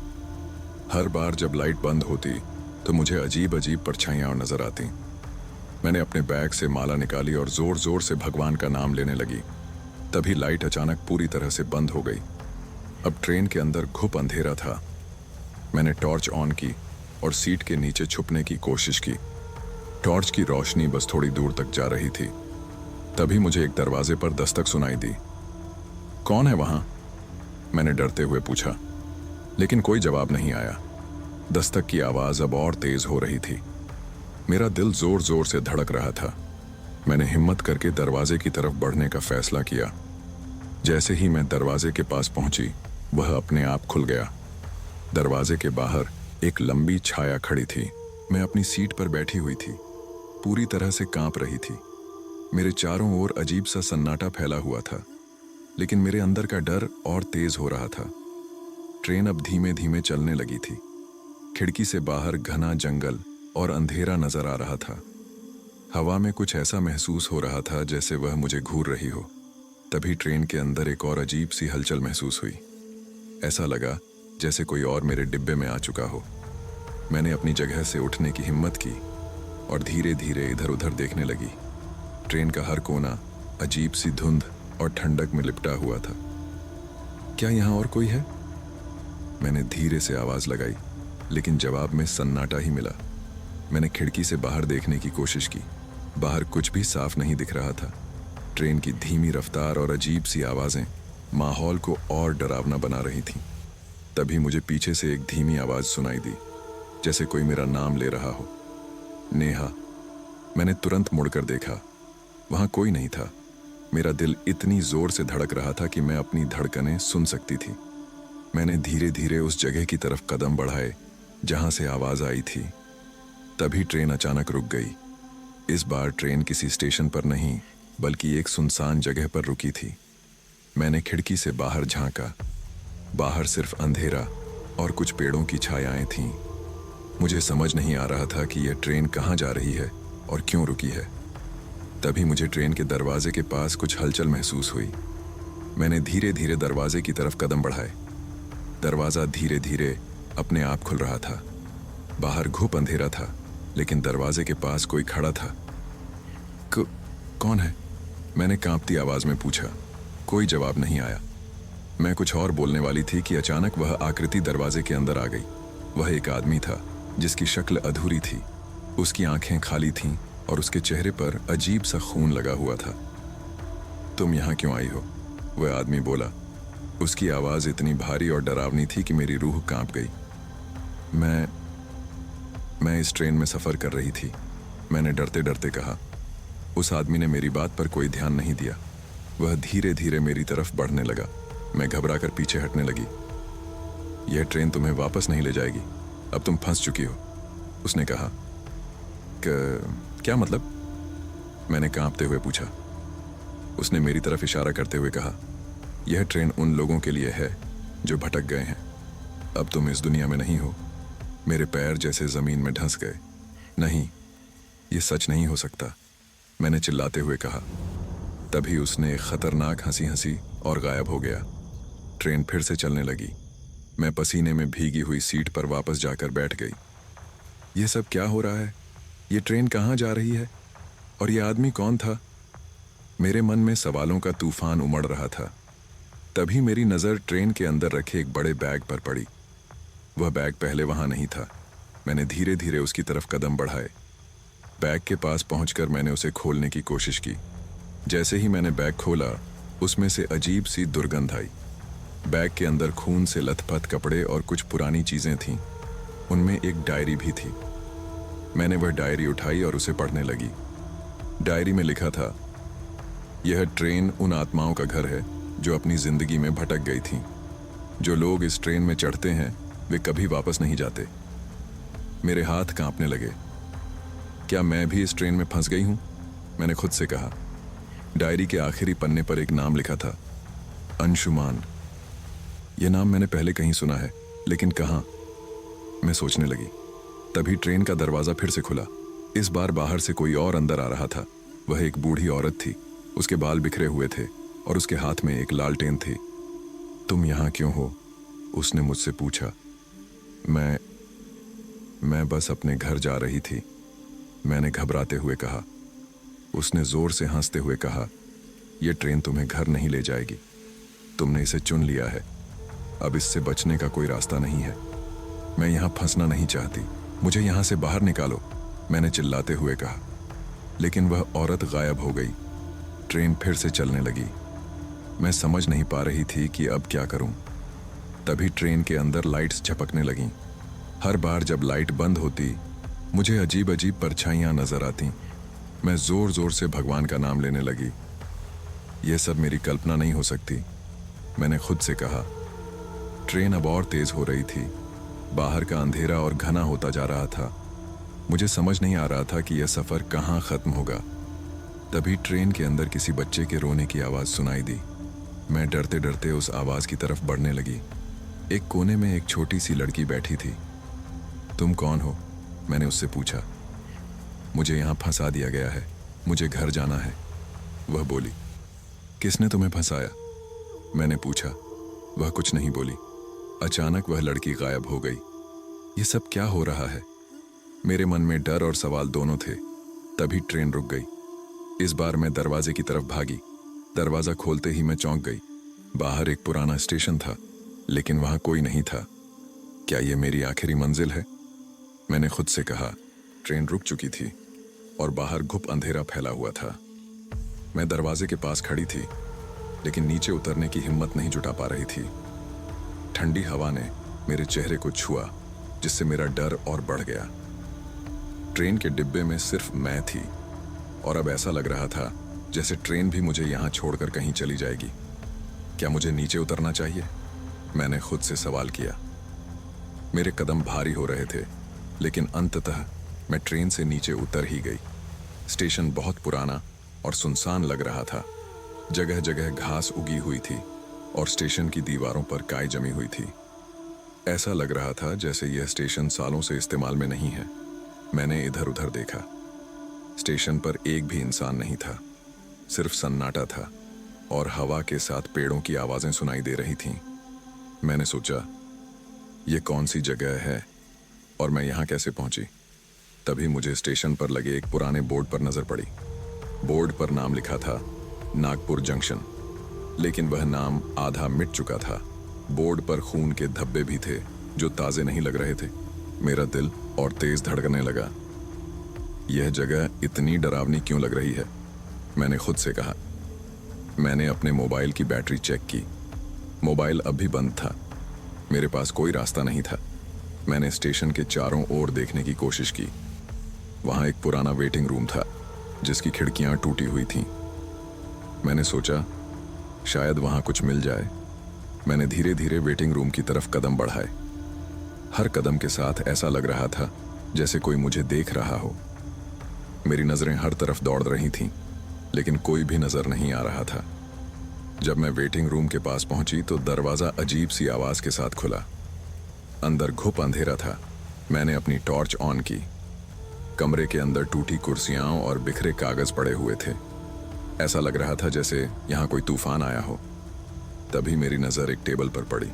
[SPEAKER 1] हर बार जब लाइट बंद होती तो मुझे अजीब अजीब परछाइयां और नजर आती। मैंने अपने बैग से माला निकाली और जोर जोर से भगवान का नाम लेने लगी। तभी लाइट अचानक पूरी तरह से बंद हो गई। अब ट्रेन के अंदर घुप अंधेरा था। मैंने टॉर्च ऑन की और सीट के नीचे छुपने की कोशिश की। टॉर्च की रोशनी बस थोड़ी दूर तक जा रही थी। तभी मुझे एक दरवाजे पर दस्तक सुनाई दी। कौन है वहां? मैंने डरते हुए पूछा, लेकिन कोई जवाब नहीं आया। दस्तक की आवाज अब और तेज हो रही थी। मेरा दिल जोर जोर से धड़क रहा था। मैंने हिम्मत करके दरवाजे की तरफ बढ़ने का फैसला किया। जैसे ही मैं दरवाजे के पास पहुंची, वह अपने आप खुल गया। दरवाजे के बाहर एक लंबी छाया खड़ी थी। मैं अपनी सीट पर बैठी हुई थी, पूरी तरह से कांप रही थी। मेरे चारों ओर अजीब सा सन्नाटा फैला हुआ था, लेकिन मेरे अंदर का डर और तेज हो रहा था। ट्रेन अब धीमे धीमे चलने लगी थी। खिड़की से बाहर घना जंगल और अंधेरा नजर आ रहा था। हवा में कुछ ऐसा महसूस हो रहा था जैसे वह मुझे घूर रही हो। तभी ट्रेन के अंदर एक और अजीब सी हलचल महसूस हुई। ऐसा लगा जैसे कोई और मेरे डिब्बे में आ चुका हो। मैंने अपनी जगह से उठने की हिम्मत की और धीरे धीरे इधर उधर देखने लगी। ट्रेन का हर कोना अजीब सी धुंध और ठंडक में लिपटा हुआ था। क्या यहाँ और कोई है? मैंने धीरे से आवाज लगाई, लेकिन जवाब में सन्नाटा ही मिला। मैंने खिड़की से बाहर देखने की कोशिश की। बाहर कुछ भी साफ नहीं दिख रहा था। ट्रेन की धीमी रफ्तार और अजीब सी आवाजें माहौल को और डरावना बना रही थीं। तभी मुझे पीछे से एक धीमी आवाज सुनाई दी, जैसे कोई मेरा नाम ले रहा हो। नेहा। मैंने तुरंत मुड़कर देखा। वहां कोई नहीं था। मेरा दिल इतनी जोर से धड़क रहा था कि मैं अपनी धड़कनें सुन सकती थी। मैंने धीरे धीरे उस जगह की तरफ कदम बढ़ाए जहां से आवाज आई थी। तभी ट्रेन अचानक रुक गई। इस बार ट्रेन किसी स्टेशन पर नहीं, बल्कि एक सुनसान जगह पर रुकी थी। मैंने खिड़की से बाहर झांका। बाहर सिर्फ अंधेरा और कुछ पेड़ों की छायाएं थीं। मुझे समझ नहीं आ रहा था कि यह ट्रेन कहाँ जा रही है और क्यों रुकी है। तभी मुझे ट्रेन के दरवाजे के पास कुछ हलचल महसूस हुई। मैंने धीरे धीरे दरवाजे की तरफ कदम बढ़ाए। दरवाजा धीरे धीरे अपने आप खुल रहा था। बाहर घुप अंधेरा था, लेकिन दरवाजे के पास कोई खड़ा था। कौन है? मैंने कांपती आवाज में पूछा। कोई जवाब नहीं आया। मैं कुछ और बोलने वाली थी कि अचानक वह आकृति दरवाजे के अंदर आ गई। वह एक आदमी था जिसकी शक्ल अधूरी थी। उसकी आंखें खाली थीं और उसके चेहरे पर अजीब सा खून लगा हुआ था। तुम यहाँ क्यों आई हो? वह आदमी बोला। उसकी आवाज इतनी भारी और डरावनी थी कि मेरी रूह कांप गई। मैं इस ट्रेन में सफर कर रही थी, मैंने डरते डरते कहा। उस आदमी ने मेरी बात पर कोई ध्यान नहीं दिया। वह धीरे धीरे मेरी तरफ बढ़ने लगा। मैं घबराकर पीछे हटने लगी। यह ट्रेन तुम्हें वापस नहीं ले जाएगी, अब तुम फंस चुकी हो, उसने कहा। क्या मतलब? मैंने कांपते हुए पूछा। उसने मेरी तरफ इशारा करते हुए कहा, यह ट्रेन उन लोगों के लिए है जो भटक गए हैं। अब तुम इस दुनिया में नहीं हो। मेरे पैर जैसे जमीन में धंस गए। नहीं, यह सच नहीं हो सकता, मैंने चिल्लाते हुए कहा। तभी उसने एक खतरनाक हंसी हंसी और गायब हो गया। ट्रेन फिर से चलने लगी। मैं पसीने में भीगी हुई सीट पर वापस जाकर बैठ गई। यह सब क्या हो रहा है? ये ट्रेन कहाँ जा रही है? और यह आदमी कौन था? मेरे मन में सवालों का तूफान उमड़ रहा था। तभी मेरी नज़र ट्रेन के अंदर रखे एक बड़े बैग पर पड़ी। वह बैग पहले वहां नहीं था। मैंने धीरे धीरे उसकी तरफ कदम बढ़ाए। बैग के पास पहुंचकर मैंने उसे खोलने की कोशिश की। जैसे ही मैंने बैग खोला, उसमें से अजीब सी दुर्गंध आई। बैग के अंदर खून से लथपथ कपड़े और कुछ पुरानी चीजें थीं। उनमें एक डायरी भी थी। मैंने वह डायरी उठाई और उसे पढ़ने लगी। डायरी में लिखा था, यह ट्रेन उन आत्माओं का घर है जो अपनी जिंदगी में भटक गई थीं। जो लोग इस ट्रेन में चढ़ते हैं वे कभी वापस नहीं जाते। मेरे हाथ कांपने लगे। क्या मैं भी इस ट्रेन में फंस गई हूं? मैंने खुद से कहा। डायरी के आखिरी पन्ने पर एक नाम लिखा था, अंशुमान। यह नाम मैंने पहले कहीं सुना है, लेकिन कहां? मैं सोचने लगी। तभी ट्रेन का दरवाजा फिर से खुला। इस बार बाहर से कोई और अंदर आ रहा था। वह एक बूढ़ी औरत थी। उसके बाल बिखरे हुए थे और उसके हाथ में एक लालटेन थी। तुम यहां क्यों हो? उसने मुझसे पूछा। मैं बस अपने घर जा रही थी, मैंने घबराते हुए कहा। उसने जोर से हंसते हुए कहा, यह ट्रेन तुम्हें घर नहीं ले जाएगी। तुमने इसे चुन लिया है। अब इससे बचने का कोई रास्ता नहीं है। मैं यहां फंसना नहीं चाहती, मुझे यहां से बाहर निकालो, मैंने चिल्लाते हुए कहा। लेकिन वह औरत गायब हो गई। ट्रेन फिर से चलने लगी। मैं समझ नहीं पा रही थी कि अब क्या करूं। तभी ट्रेन के अंदर लाइट्स झपकने लगीं। हर बार जब लाइट बंद होती, मुझे अजीब अजीब परछाइयां नजर आती। मैं जोर जोर से भगवान का नाम लेने लगी। यह सब मेरी कल्पना नहीं हो सकती, मैंने खुद से कहा। ट्रेन अब और तेज हो रही थी। बाहर का अंधेरा और घना होता जा रहा था। मुझे समझ नहीं आ रहा था कि यह सफर कहाँ खत्म होगा। तभी ट्रेन के अंदर किसी बच्चे के रोने की आवाज सुनाई दी। मैं डरते डरते उस आवाज की तरफ बढ़ने लगी। एक कोने में एक छोटी सी लड़की बैठी थी। तुम कौन हो? मैंने उससे पूछा। मुझे यहाँ फंसा दिया गया है, मुझे घर जाना है, वह बोली। किसने तुम्हें फंसाया? मैंने पूछा। वह कुछ नहीं बोली। अचानक वह लड़की गायब हो गई। ये सब क्या हो रहा है? मेरे मन में डर और सवाल दोनों थे। तभी ट्रेन रुक गई। इस बार मैं दरवाजे की तरफ भागी। दरवाजा खोलते ही मैं चौंक गई। बाहर एक पुराना स्टेशन था, लेकिन वहां कोई नहीं था। क्या ये मेरी आखिरी मंजिल है? मैंने खुद से कहा। ट्रेन रुक चुकी थी और बाहर घुप अंधेरा फैला हुआ था। मैं दरवाजे के पास खड़ी थी, लेकिन नीचे उतरने की हिम्मत नहीं जुटा पा रही थी। ठंडी हवा ने मेरे चेहरे को छुआ, जिससे मेरा डर और बढ़ गया। ट्रेन के डिब्बे में सिर्फ मैं थी और अब ऐसा लग रहा था जैसे ट्रेन भी मुझे यहाँ छोड़कर कहीं चली जाएगी। क्या मुझे नीचे उतरना चाहिए? मैंने खुद से सवाल किया। मेरे कदम भारी हो रहे थे, लेकिन अंततः मैं ट्रेन से नीचे उतर ही गई। स्टेशन बहुत पुराना और सुनसान लग रहा था। जगह जगह घास उगी हुई थी और स्टेशन की दीवारों पर काई जमी हुई थी। ऐसा लग रहा था जैसे यह स्टेशन सालों से इस्तेमाल में नहीं है। मैंने इधर उधर देखा। स्टेशन पर एक भी इंसान नहीं था, सिर्फ सन्नाटा था और हवा के साथ पेड़ों की आवाजें सुनाई दे रही थीं। मैंने सोचा, यह कौन सी जगह है और मैं यहाँ कैसे पहुंची? तभी मुझे स्टेशन पर लगे एक पुराने बोर्ड पर नजर पड़ी। बोर्ड पर नाम लिखा था नागपुर जंक्शन, लेकिन वह नाम आधा मिट चुका था। बोर्ड पर खून के धब्बे भी थे जो ताजे नहीं लग रहे थे। मेरा दिल और तेज धड़कने लगा। यह जगह इतनी डरावनी क्यों लग रही है? मैंने खुद से कहा। मैंने अपने मोबाइल की बैटरी चेक की। मोबाइल अब भी बंद था। मेरे पास कोई रास्ता नहीं था। मैंने स्टेशन के चारों ओर देखने की कोशिश की। वहां एक पुराना वेटिंग रूम था जिसकी खिड़कियां टूटी हुई थीं। मैंने सोचा, शायद वहां कुछ मिल जाए। मैंने धीरे धीरे वेटिंग रूम की तरफ कदम बढ़ाए। हर कदम के साथ ऐसा लग रहा था जैसे कोई मुझे देख रहा हो। मेरी नजरें हर तरफ दौड़ रही थीं, लेकिन कोई भी नजर नहीं आ रहा था। जब मैं वेटिंग रूम के पास पहुंची तो दरवाजा अजीब सी आवाज के साथ खुला। अंदर घुप अंधेरा था। मैंने अपनी टॉर्च ऑन की। कमरे के अंदर टूटी कुर्सियां और बिखरे कागज पड़े हुए थे। ऐसा लग रहा था जैसे यहां कोई तूफान आया हो। तभी मेरी नजर एक टेबल पर पड़ी।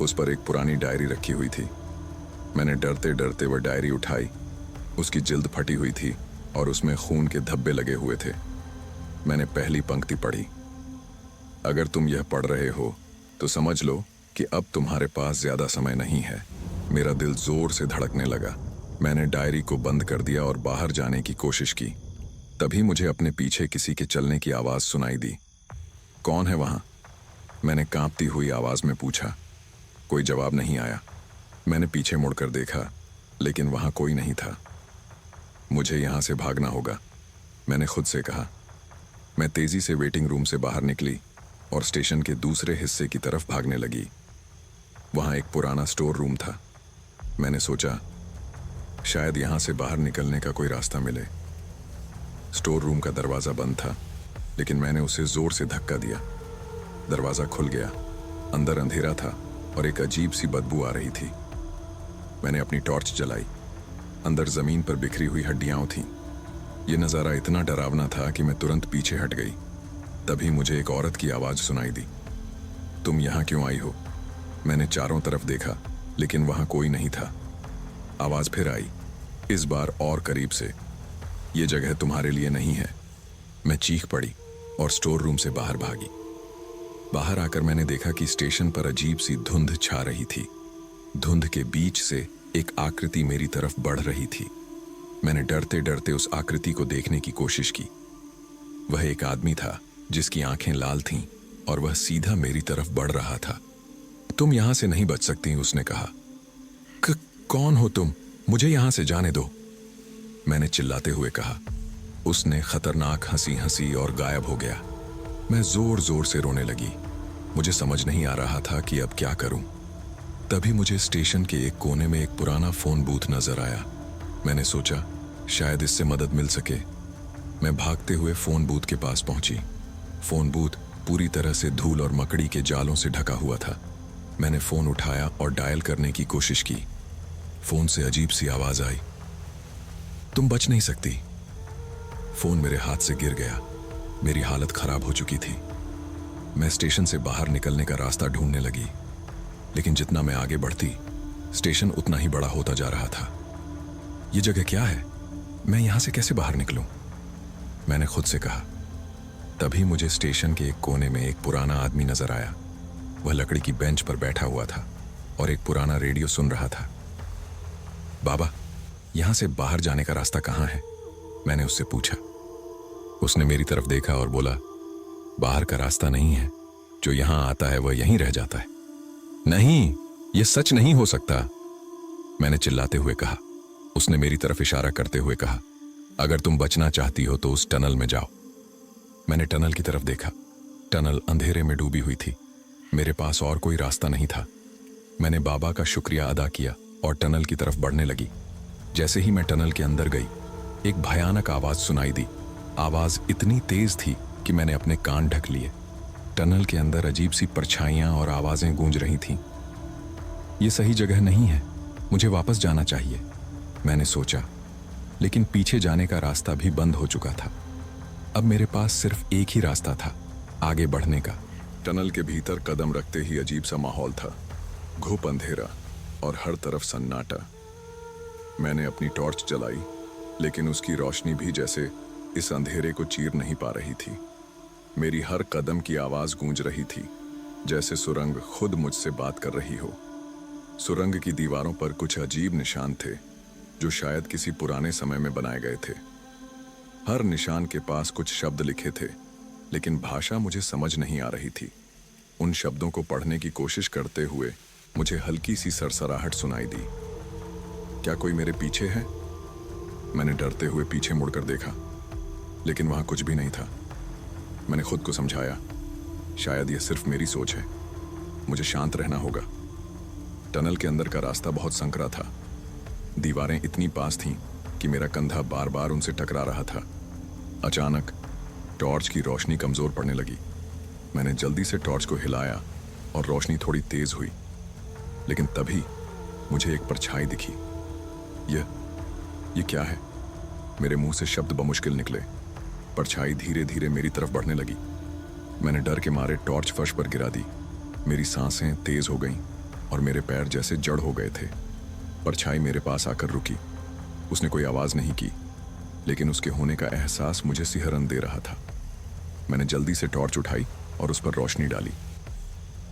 [SPEAKER 1] उस पर एक पुरानी डायरी रखी हुई थी। मैंने डरते डरते वह डायरी उठाई। उसकी जिल्द फटी हुई थी और उसमें खून के धब्बे लगे हुए थे। मैंने पहली पंक्ति पढ़ी। अगर तुम यह पढ़ रहे हो तो समझ लो कि अब तुम्हारे पास ज्यादा समय नहीं है। मेरा दिल जोर से धड़कने लगा। मैंने डायरी को बंद कर दिया और बाहर जाने की कोशिश की। तभी मुझे अपने पीछे किसी के चलने की आवाज सुनाई दी। कौन है वहां? मैंने कांपती हुई आवाज में पूछा। कोई जवाब नहीं आया। मैंने पीछे मुड़कर देखा, लेकिन वहां कोई नहीं था। मुझे यहां से भागना होगा, मैंने खुद से कहा। मैं तेजी से वेटिंग रूम से बाहर निकली और स्टेशन के दूसरे हिस्से की तरफ भागने लगी। वहां एक पुराना स्टोर रूम था। मैंने सोचा, शायद यहां से बाहर निकलने का कोई रास्ता मिले। स्टोर रूम का दरवाजा बंद था, लेकिन मैंने उसे जोर से धक्का दिया। दरवाजा खुल गया। अंदर अंधेरा था और एक अजीब सी बदबू आ रही थी। मैंने अपनी टॉर्च जलाई। अंदर जमीन पर बिखरी हुई हड्डियां थीं। यह नजारा इतना डरावना था कि मैं तुरंत पीछे हट गई। तभी मुझे एक औरत की आवाज सुनाई दी। तुम यहां क्यों आई हो? मैंने चारों तरफ देखा, लेकिन वहां कोई नहीं था। आवाज फिर आई, इस बार और करीब से। यह जगह तुम्हारे लिए नहीं है। मैं चीख पड़ी और स्टोर रूम से बाहर भागी। बाहर आकर मैंने देखा कि स्टेशन पर अजीब सी धुंध छा रही थी। धुंध के बीच से एक आकृति मेरी तरफ बढ़ रही थी। मैंने डरते डरते उस आकृति को देखने की कोशिश की। वह एक आदमी था जिसकी आंखें लाल थीं और वह सीधा मेरी तरफ बढ़ रहा था। तुम यहां से नहीं बच सकती, उसने कहा। कौन हो तुम? मुझे यहां से जाने दो, मैंने चिल्लाते हुए कहा। उसने खतरनाक हंसी हंसी और गायब हो गया। मैं जोर जोर से रोने लगी। मुझे समझ नहीं आ रहा था कि अब क्या करूं। तभी मुझे स्टेशन के एक कोने में एक पुराना फोन बूथ नजर आया। मैंने सोचा, शायद इससे मदद मिल सके। मैं भागते हुए फोन बूथ के पास पहुंची। फोन बूथ पूरी तरह से धूल और मकड़ी के जालों से ढका हुआ था। मैंने फोन उठाया और डायल करने की कोशिश की। फोन से अजीब सी आवाज आई, तुम बच नहीं सकती। फोन मेरे हाथ से गिर गया। मेरी हालत खराब हो चुकी थी। मैं स्टेशन से बाहर निकलने का रास्ता ढूंढने लगी, लेकिन जितना मैं आगे बढ़ती, स्टेशन उतना ही बड़ा होता जा रहा था। यह जगह क्या है? मैं यहां से कैसे बाहर निकलूं? मैंने खुद से कहा। तभी मुझे स्टेशन के एक कोने में एक पुराना आदमी नजर आया। वह लकड़ी की बेंच पर बैठा हुआ था। और एक पुराना रेडियो सुन रहा था। बाबा, यहां से बाहर जाने का रास्ता कहाँ है? मैंने उससे पूछा। उसने मेरी तरफ देखा और बोला, बाहर का रास्ता नहीं है, जो यहां आता है वह यहीं रह जाता है। नहीं, यह सच नहीं हो सकता, मैंने चिल्लाते हुए कहा। उसने मेरी तरफ इशारा करते हुए कहा, अगर तुम बचना चाहती हो तो उस टनल में जाओ। मैंने टनल की तरफ देखा। टनल अंधेरे में डूबी हुई थी। मेरे पास और कोई रास्ता नहीं था। मैंने बाबा का शुक्रिया अदा किया और टनल की तरफ बढ़ने लगी। जैसे ही मैं टनल के अंदर गई, एक भयानक आवाज सुनाई दी। आवाज इतनी तेज थी कि मैंने अपने कान ढक लिए। टनल के अंदर अजीब सी परछाइयां और आवाजें गूंज रही थीं। यह सही जगह नहीं है, मुझे वापस जाना चाहिए, मैंने सोचा। लेकिन पीछे जाने का रास्ता भी बंद हो चुका था। अब मेरे पास सिर्फ एक ही रास्ता था, आगे बढ़ने का। टनल के भीतर कदम रखते ही अजीब सा माहौल था। घुप अंधेरा और हर तरफ सन्नाटा। मैंने अपनी टॉर्च जलाई, लेकिन उसकी रोशनी भी जैसे इस अंधेरे को चीर नहीं पा रही थी। मेरी हर कदम की आवाज गूंज रही थी, जैसे सुरंग खुद मुझसे बात कर रही हो। सुरंग की दीवारों पर कुछ अजीब निशान थे, जो शायद किसी पुराने समय में बनाए गए थे। हर निशान के पास कुछ शब्द लिखे थे, लेकिन भाषा मुझे समझ नहीं आ रही थी। उन शब्दों को पढ़ने की कोशिश करते हुए मुझे हल्की सी सरसराहट सुनाई दी। क्या कोई मेरे पीछे है? मैंने डरते हुए पीछे मुड़कर देखा, लेकिन वहां कुछ भी नहीं था। मैंने खुद को समझाया, शायद यह सिर्फ मेरी सोच है, मुझे शांत रहना होगा। टनल के अंदर का रास्ता बहुत संकरा था। दीवारें इतनी पास थीं कि मेरा कंधा बार बार उनसे टकरा रहा था। अचानक टॉर्च की रोशनी कमजोर पड़ने लगी। मैंने जल्दी से टॉर्च को हिलाया और रोशनी थोड़ी तेज हुई, लेकिन तभी मुझे एक परछाई दिखी। यह क्या है? मेरे मुंह से शब्द बमुश्किल निकले। परछाई धीरे धीरे मेरी तरफ बढ़ने लगी। मैंने डर के मारे टॉर्च फर्श पर गिरा दी। मेरी सांसें तेज हो गईं और मेरे पैर जैसे जड़ हो गए थे। परछाई मेरे पास आकर रुकी। उसने कोई आवाज नहीं की, लेकिन उसके होने का एहसास मुझे सिहरन दे रहा था। मैंने जल्दी से टॉर्च उठाई और उस पर रोशनी डाली।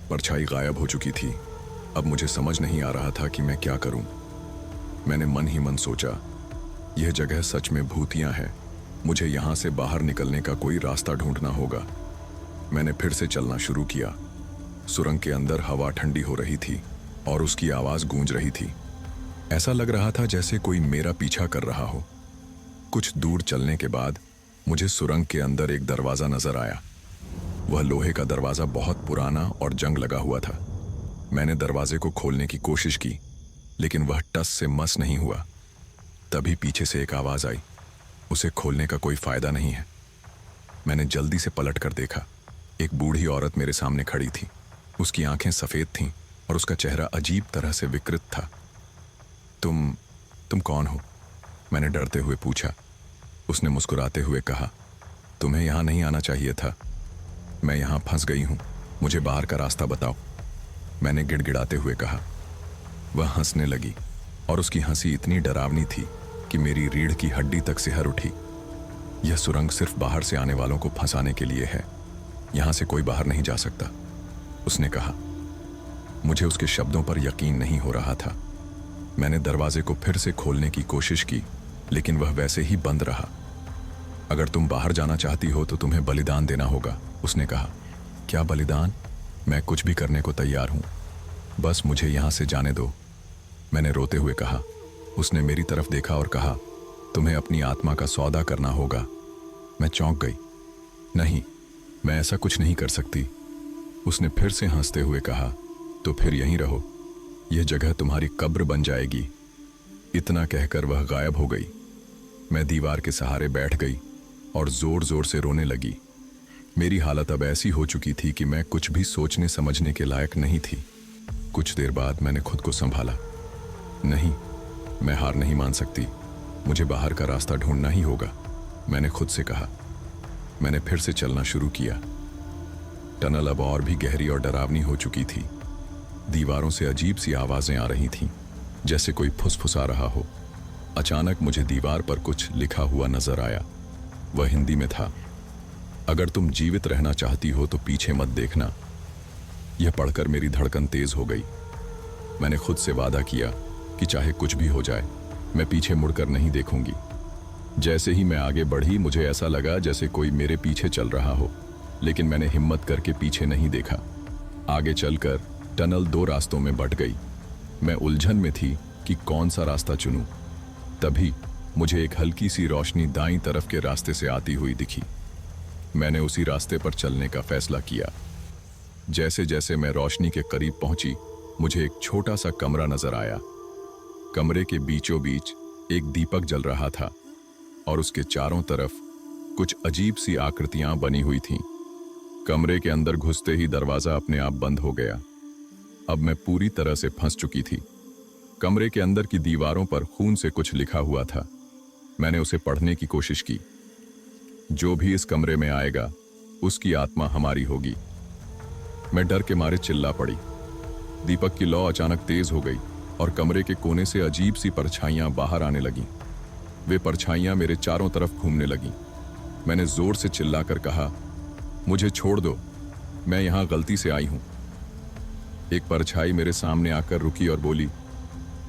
[SPEAKER 1] परछाई गायब हो चुकी थी। अब मुझे समझ नहीं आ रहा था कि मैं क्या करूं। मैंने मन ही मन सोचा, यह जगह सच में भूतिया है। मुझे यहां से बाहर निकलने का कोई रास्ता ढूंढना होगा। मैंने फिर से चलना शुरू किया। सुरंग के अंदर हवा ठंडी हो रही थी और उसकी आवाज गूंज रही थी। ऐसा लग रहा था जैसे कोई मेरा पीछा कर रहा हो। कुछ दूर चलने के बाद मुझे सुरंग के अंदर एक दरवाजा नजर आया। वह लोहे का दरवाजा बहुत पुराना और जंग लगा हुआ था। मैंने दरवाजे को खोलने की कोशिश की, लेकिन वह टस से मस नहीं हुआ। तभी पीछे से एक आवाज आई, उसे खोलने का कोई फायदा नहीं है। मैंने जल्दी से पलट कर देखा। एक बूढ़ी औरत मेरे सामने खड़ी थी। उसकी आंखें सफेद थीं और उसका चेहरा अजीब तरह से विकृत था। तुम कौन हो? मैंने डरते हुए पूछा। उसने मुस्कुराते हुए कहा, तुम्हें यहां नहीं आना चाहिए था। मैं यहां फंस गई हूं, मुझे बाहर का रास्ता बताओ, मैंने गिड़गिड़ाते हुए कहा। वह हंसने लगी और उसकी हंसी इतनी डरावनी थी कि मेरी रीढ़ की हड्डी तक सिहर उठी। यह सुरंग सिर्फ बाहर से आने वालों को फंसाने के लिए है, यहां से कोई बाहर नहीं जा सकता, उसने कहा। मुझे उसके शब्दों पर यकीन नहीं हो रहा था। मैंने दरवाजे को फिर से खोलने की कोशिश की, लेकिन वह वैसे ही बंद रहा। अगर तुम बाहर जाना चाहती हो तो तुम्हें बलिदान देना होगा, उसने कहा। क्या बलिदान? मैं कुछ भी करने को तैयार हूं, बस मुझे यहां से जाने दो, मैंने रोते हुए कहा। उसने मेरी तरफ देखा और कहा, तुम्हें अपनी आत्मा का सौदा करना होगा। मैं चौंक गई। नहीं, मैं ऐसा कुछ नहीं कर सकती, उसने फिर से हंसते हुए कहा। तो फिर यहीं रहो, यह जगह तुम्हारी कब्र बन जाएगी। इतना कहकर वह गायब हो गई। मैं दीवार के सहारे बैठ गई और जोर जोर से रोने लगी। मेरी हालत अब ऐसी हो चुकी थी कि मैं कुछ भी सोचने समझने के लायक नहीं थी। कुछ देर बाद मैंने खुद को संभाला। नहीं, मैं हार नहीं मान सकती, मुझे बाहर का रास्ता ढूंढना ही होगा, मैंने खुद से कहा। मैंने फिर से चलना शुरू किया। टनल अब और भी गहरी और डरावनी हो चुकी थी। दीवारों से अजीब सी आवाजें आ रही थीं, जैसे कोई फुसफुसा रहा हो। अचानक मुझे दीवार पर कुछ लिखा हुआ नजर आया। वह हिंदी में था, अगर तुम जीवित रहना चाहती हो तो पीछे मत देखना। यह पढ़कर मेरी धड़कन तेज हो गई। मैंने खुद से वादा किया कि चाहे कुछ भी हो जाए, मैं पीछे मुड़कर नहीं देखूंगी। जैसे ही मैं आगे बढ़ी, मुझे ऐसा लगा जैसे कोई मेरे पीछे चल रहा हो, लेकिन मैंने हिम्मत करके पीछे नहीं देखा। आगे चलकर टनल 2 रास्तों में बंट गई। मैं उलझन में थी कि कौन सा रास्ता चुनूं। तभी मुझे एक हल्की सी रोशनी दाईं तरफ के रास्ते से आती हुई दिखी। मैंने उसी रास्ते पर चलने का फैसला किया। जैसे जैसे मैं रोशनी के करीब पहुंची, मुझे एक छोटा सा कमरा नजर आया। कमरे के बीचों बीच एक दीपक जल रहा था और उसके चारों तरफ कुछ अजीब सी आकृतियां बनी हुई थीं। कमरे के अंदर घुसते ही दरवाजा अपने आप बंद हो गया। अब मैं पूरी तरह से फंस चुकी थी। कमरे के अंदर की दीवारों पर खून से कुछ लिखा हुआ था। मैंने उसे पढ़ने की कोशिश की। जो भी इस कमरे में आएगा, उसकी आत्मा हमारी होगी। मैं डर के मारे चिल्ला पड़ी। दीपक की लौ अचानक तेज हो गई और कमरे के कोने से अजीब सी परछाइयां बाहर आने लगीं। वे परछाइयां मेरे चारों तरफ घूमने लगीं। मैंने जोर से चिल्लाकर कहा, मुझे छोड़ दो, मैं यहां गलती से आई हूं। एक परछाई मेरे सामने आकर रुकी और बोली,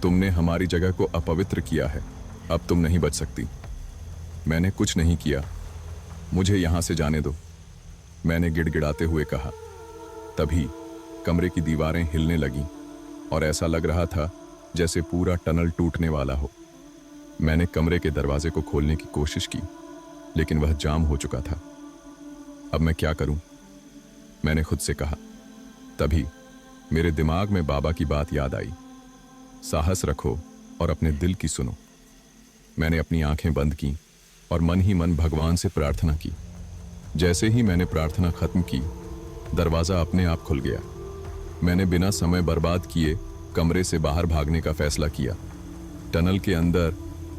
[SPEAKER 1] तुमने हमारी जगह को अपवित्र किया है, अब तुम नहीं बच सकती। मैंने कुछ नहीं किया, मुझे यहां से जाने दो, मैंने गिड़गिड़ाते हुए कहा। तभी कमरे की दीवारें हिलने लगीं और ऐसा लग रहा था जैसे पूरा टनल टूटने वाला हो। मैंने कमरे के दरवाजे को खोलने की कोशिश की, लेकिन वह जाम हो चुका था। अब मैं क्या करूं? मैंने खुद से कहा। तभी मेरे दिमाग में बाबा की बात याद आई, साहस रखो और अपने दिल की सुनो। मैंने अपनी आंखें बंद की और मन ही मन भगवान से प्रार्थना की। जैसे ही मैंने प्रार्थना खत्म की, दरवाजा अपने आप खुल गया। मैंने बिना समय बर्बाद किए कमरे से बाहर भागने का फैसला किया। टनल के अंदर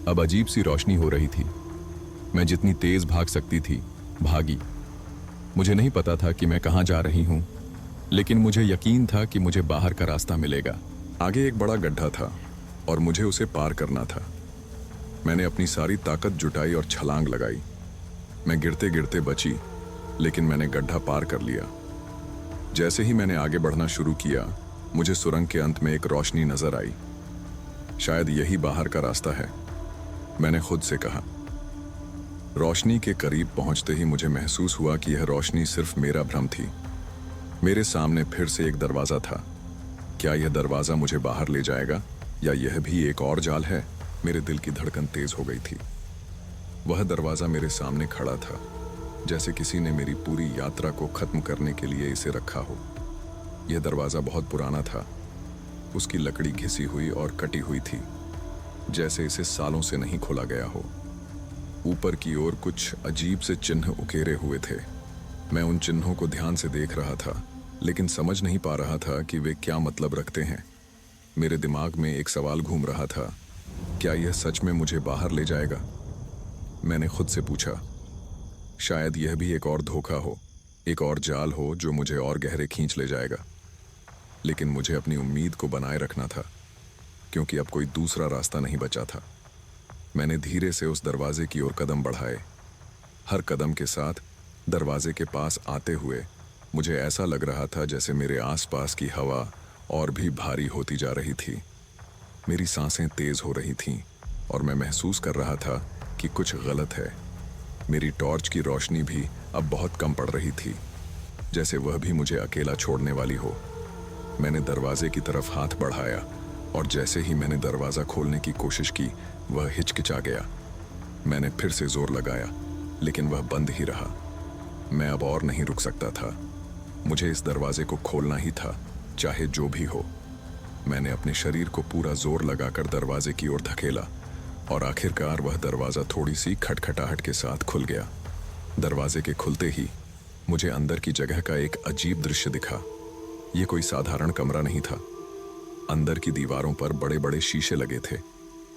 [SPEAKER 1] अब अजीब सी रोशनी हो रही थी। मैं जितनी तेज भाग सकती थी, भागी। मुझे नहीं पता था कि मैं कहां जा रही हूं, लेकिन मुझे यकीन था कि मुझे बाहर का रास्ता मिलेगा। आगे एक बड़ा गड्ढा था और मुझे उसे पार करना था। मैंने अपनी सारी ताकत जुटाई और छलांग लगाई। मैं गिरते गिरते बची, लेकिन मैंने गड्ढा पार कर लिया। जैसे ही मैंने आगे बढ़ना शुरू किया, मुझे सुरंग के अंत में एक रोशनी नजर आई। शायद यही बाहर का रास्ता है, मैंने खुद से कहा। रोशनी के करीब पहुंचते ही मुझे महसूस हुआ कि यह रोशनी सिर्फ मेरा भ्रम थी। मेरे सामने फिर से एक दरवाजा था। क्या यह दरवाजा मुझे बाहर ले जाएगा या यह भी एक और जाल है? मेरे दिल की धड़कन तेज हो गई थी। वह दरवाजा मेरे सामने खड़ा था, जैसे किसी ने मेरी पूरी यात्रा को खत्म करने के लिए इसे रखा हो। यह दरवाजा बहुत पुराना था। उसकी लकड़ी घिसी हुई और कटी हुई थी, जैसे इसे सालों से नहीं खोला गया हो। ऊपर की ओर कुछ अजीब से चिन्ह उकेरे हुए थे। मैं उन चिन्हों को ध्यान से देख रहा था, लेकिन समझ नहीं पा रहा था कि वे क्या मतलब रखते हैं। मेरे दिमाग में एक सवाल घूम रहा था, क्या यह सच में मुझे बाहर ले जाएगा? मैंने खुद से पूछा। शायद यह भी एक और धोखा हो, एक और जाल हो जो मुझे और गहरे खींच ले जाएगा। लेकिन मुझे अपनी उम्मीद को बनाए रखना था, क्योंकि अब कोई दूसरा रास्ता नहीं बचा था। मैंने धीरे से उस दरवाजे की ओर कदम बढ़ाए। हर कदम के साथ दरवाजे के पास आते हुए मुझे ऐसा लग रहा था जैसे मेरे आसपास की हवा और भी भारी होती जा रही थी। मेरी सांसें तेज हो रही थीं और मैं महसूस कर रहा था कि कुछ गलत है। मेरी टॉर्च की रोशनी भी अब बहुत कम पड़ रही थी, जैसे वह भी मुझे अकेला छोड़ने वाली हो। मैंने दरवाजे की तरफ हाथ बढ़ाया और जैसे ही मैंने दरवाज़ा खोलने की कोशिश की, वह हिचकिचा गया। मैंने फिर से जोर लगाया, लेकिन वह बंद ही रहा। मैं अब और नहीं रुक सकता था। मुझे इस दरवाजे को खोलना ही था, चाहे जो भी हो। मैंने अपने शरीर को पूरा जोर लगाकर दरवाजे की ओर धकेला और आखिरकार वह दरवाज़ा थोड़ी सी खटखटाहट के साथ खुल गया। दरवाजे के खुलते ही मुझे अंदर की जगह का एक अजीब दृश्य दिखा। यह कोई साधारण कमरा नहीं था। अंदर की दीवारों पर बड़े बड़े शीशे लगे थे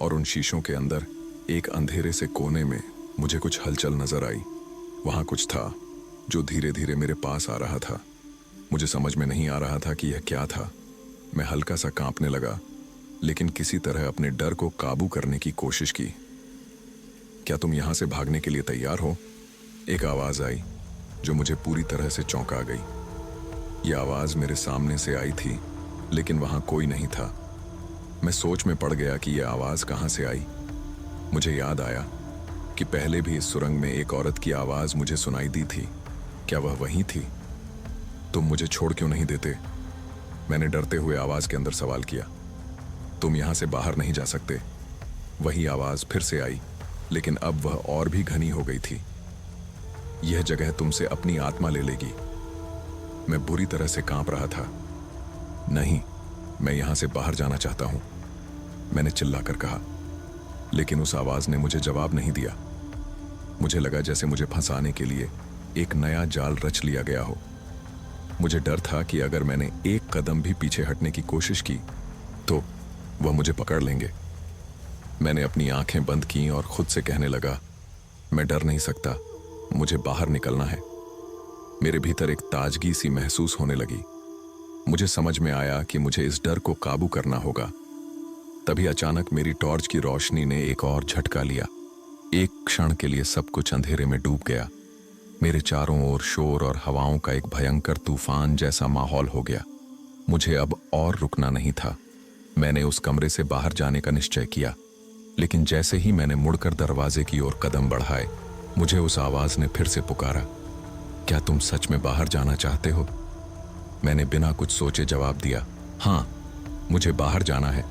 [SPEAKER 1] और उन शीशों के अंदर एक अंधेरे से कोने में मुझे कुछ हलचल नजर आई। वहां कुछ था जो धीरे धीरे मेरे पास आ रहा था। मुझे समझ में नहीं आ रहा था कि यह क्या था। मैं हल्का सा कांपने लगा, लेकिन किसी तरह अपने डर को काबू करने की कोशिश की। क्या तुम यहां से भागने के लिए तैयार हो? एक आवाज आई जो मुझे पूरी तरह से चौंका गई। यह आवाज मेरे सामने से आई थी लेकिन वहां कोई नहीं था। मैं सोच में पड़ गया कि यह आवाज कहां से आई। मुझे याद आया कि पहले भी इस सुरंग में एक औरत की आवाज मुझे सुनाई दी थी। क्या वह वही थी? तुम मुझे छोड़ क्यों नहीं देते? मैंने डरते हुए आवाज के अंदर सवाल किया। तुम यहां से बाहर नहीं जा सकते। वही आवाज फिर से आई, लेकिन अब वह और भी घनी हो गई थी। यह जगह तुमसे अपनी आत्मा ले लेगी। मैं बुरी तरह से कांप रहा था। नहीं, मैं यहां से बाहर जाना चाहता हूं, मैंने चिल्लाकर कहा। लेकिन उस आवाज ने मुझे जवाब नहीं दिया। मुझे लगा जैसे मुझे फंसाने के लिए एक नया जाल रच लिया गया हो। मुझे डर था कि अगर मैंने एक कदम भी पीछे हटने की कोशिश की तो वह मुझे पकड़ लेंगे। मैंने अपनी आंखें बंद की और खुद से कहने लगा, मैं डर नहीं सकता, मुझे बाहर निकलना है। मेरे भीतर एक ताजगी सी महसूस होने लगी। मुझे समझ में आया कि मुझे इस डर को काबू करना होगा। तभी अचानक मेरी टॉर्च की रोशनी ने एक और झटका लिया। एक क्षण के लिए सब कुछ अंधेरे में डूब गया। मेरे चारों ओर शोर और हवाओं का एक भयंकर तूफान जैसा माहौल हो गया। मुझे अब और रुकना नहीं था। मैंने उस कमरे से बाहर जाने का निश्चय किया, लेकिन जैसे ही मैंने मुड़कर दरवाजे की ओर कदम बढ़ाए, मुझे उस आवाज ने फिर से पुकारा, क्या तुम सच में बाहर जाना चाहते हो? मैंने बिना कुछ सोचे जवाब दिया, हाँ, मुझे बाहर जाना है।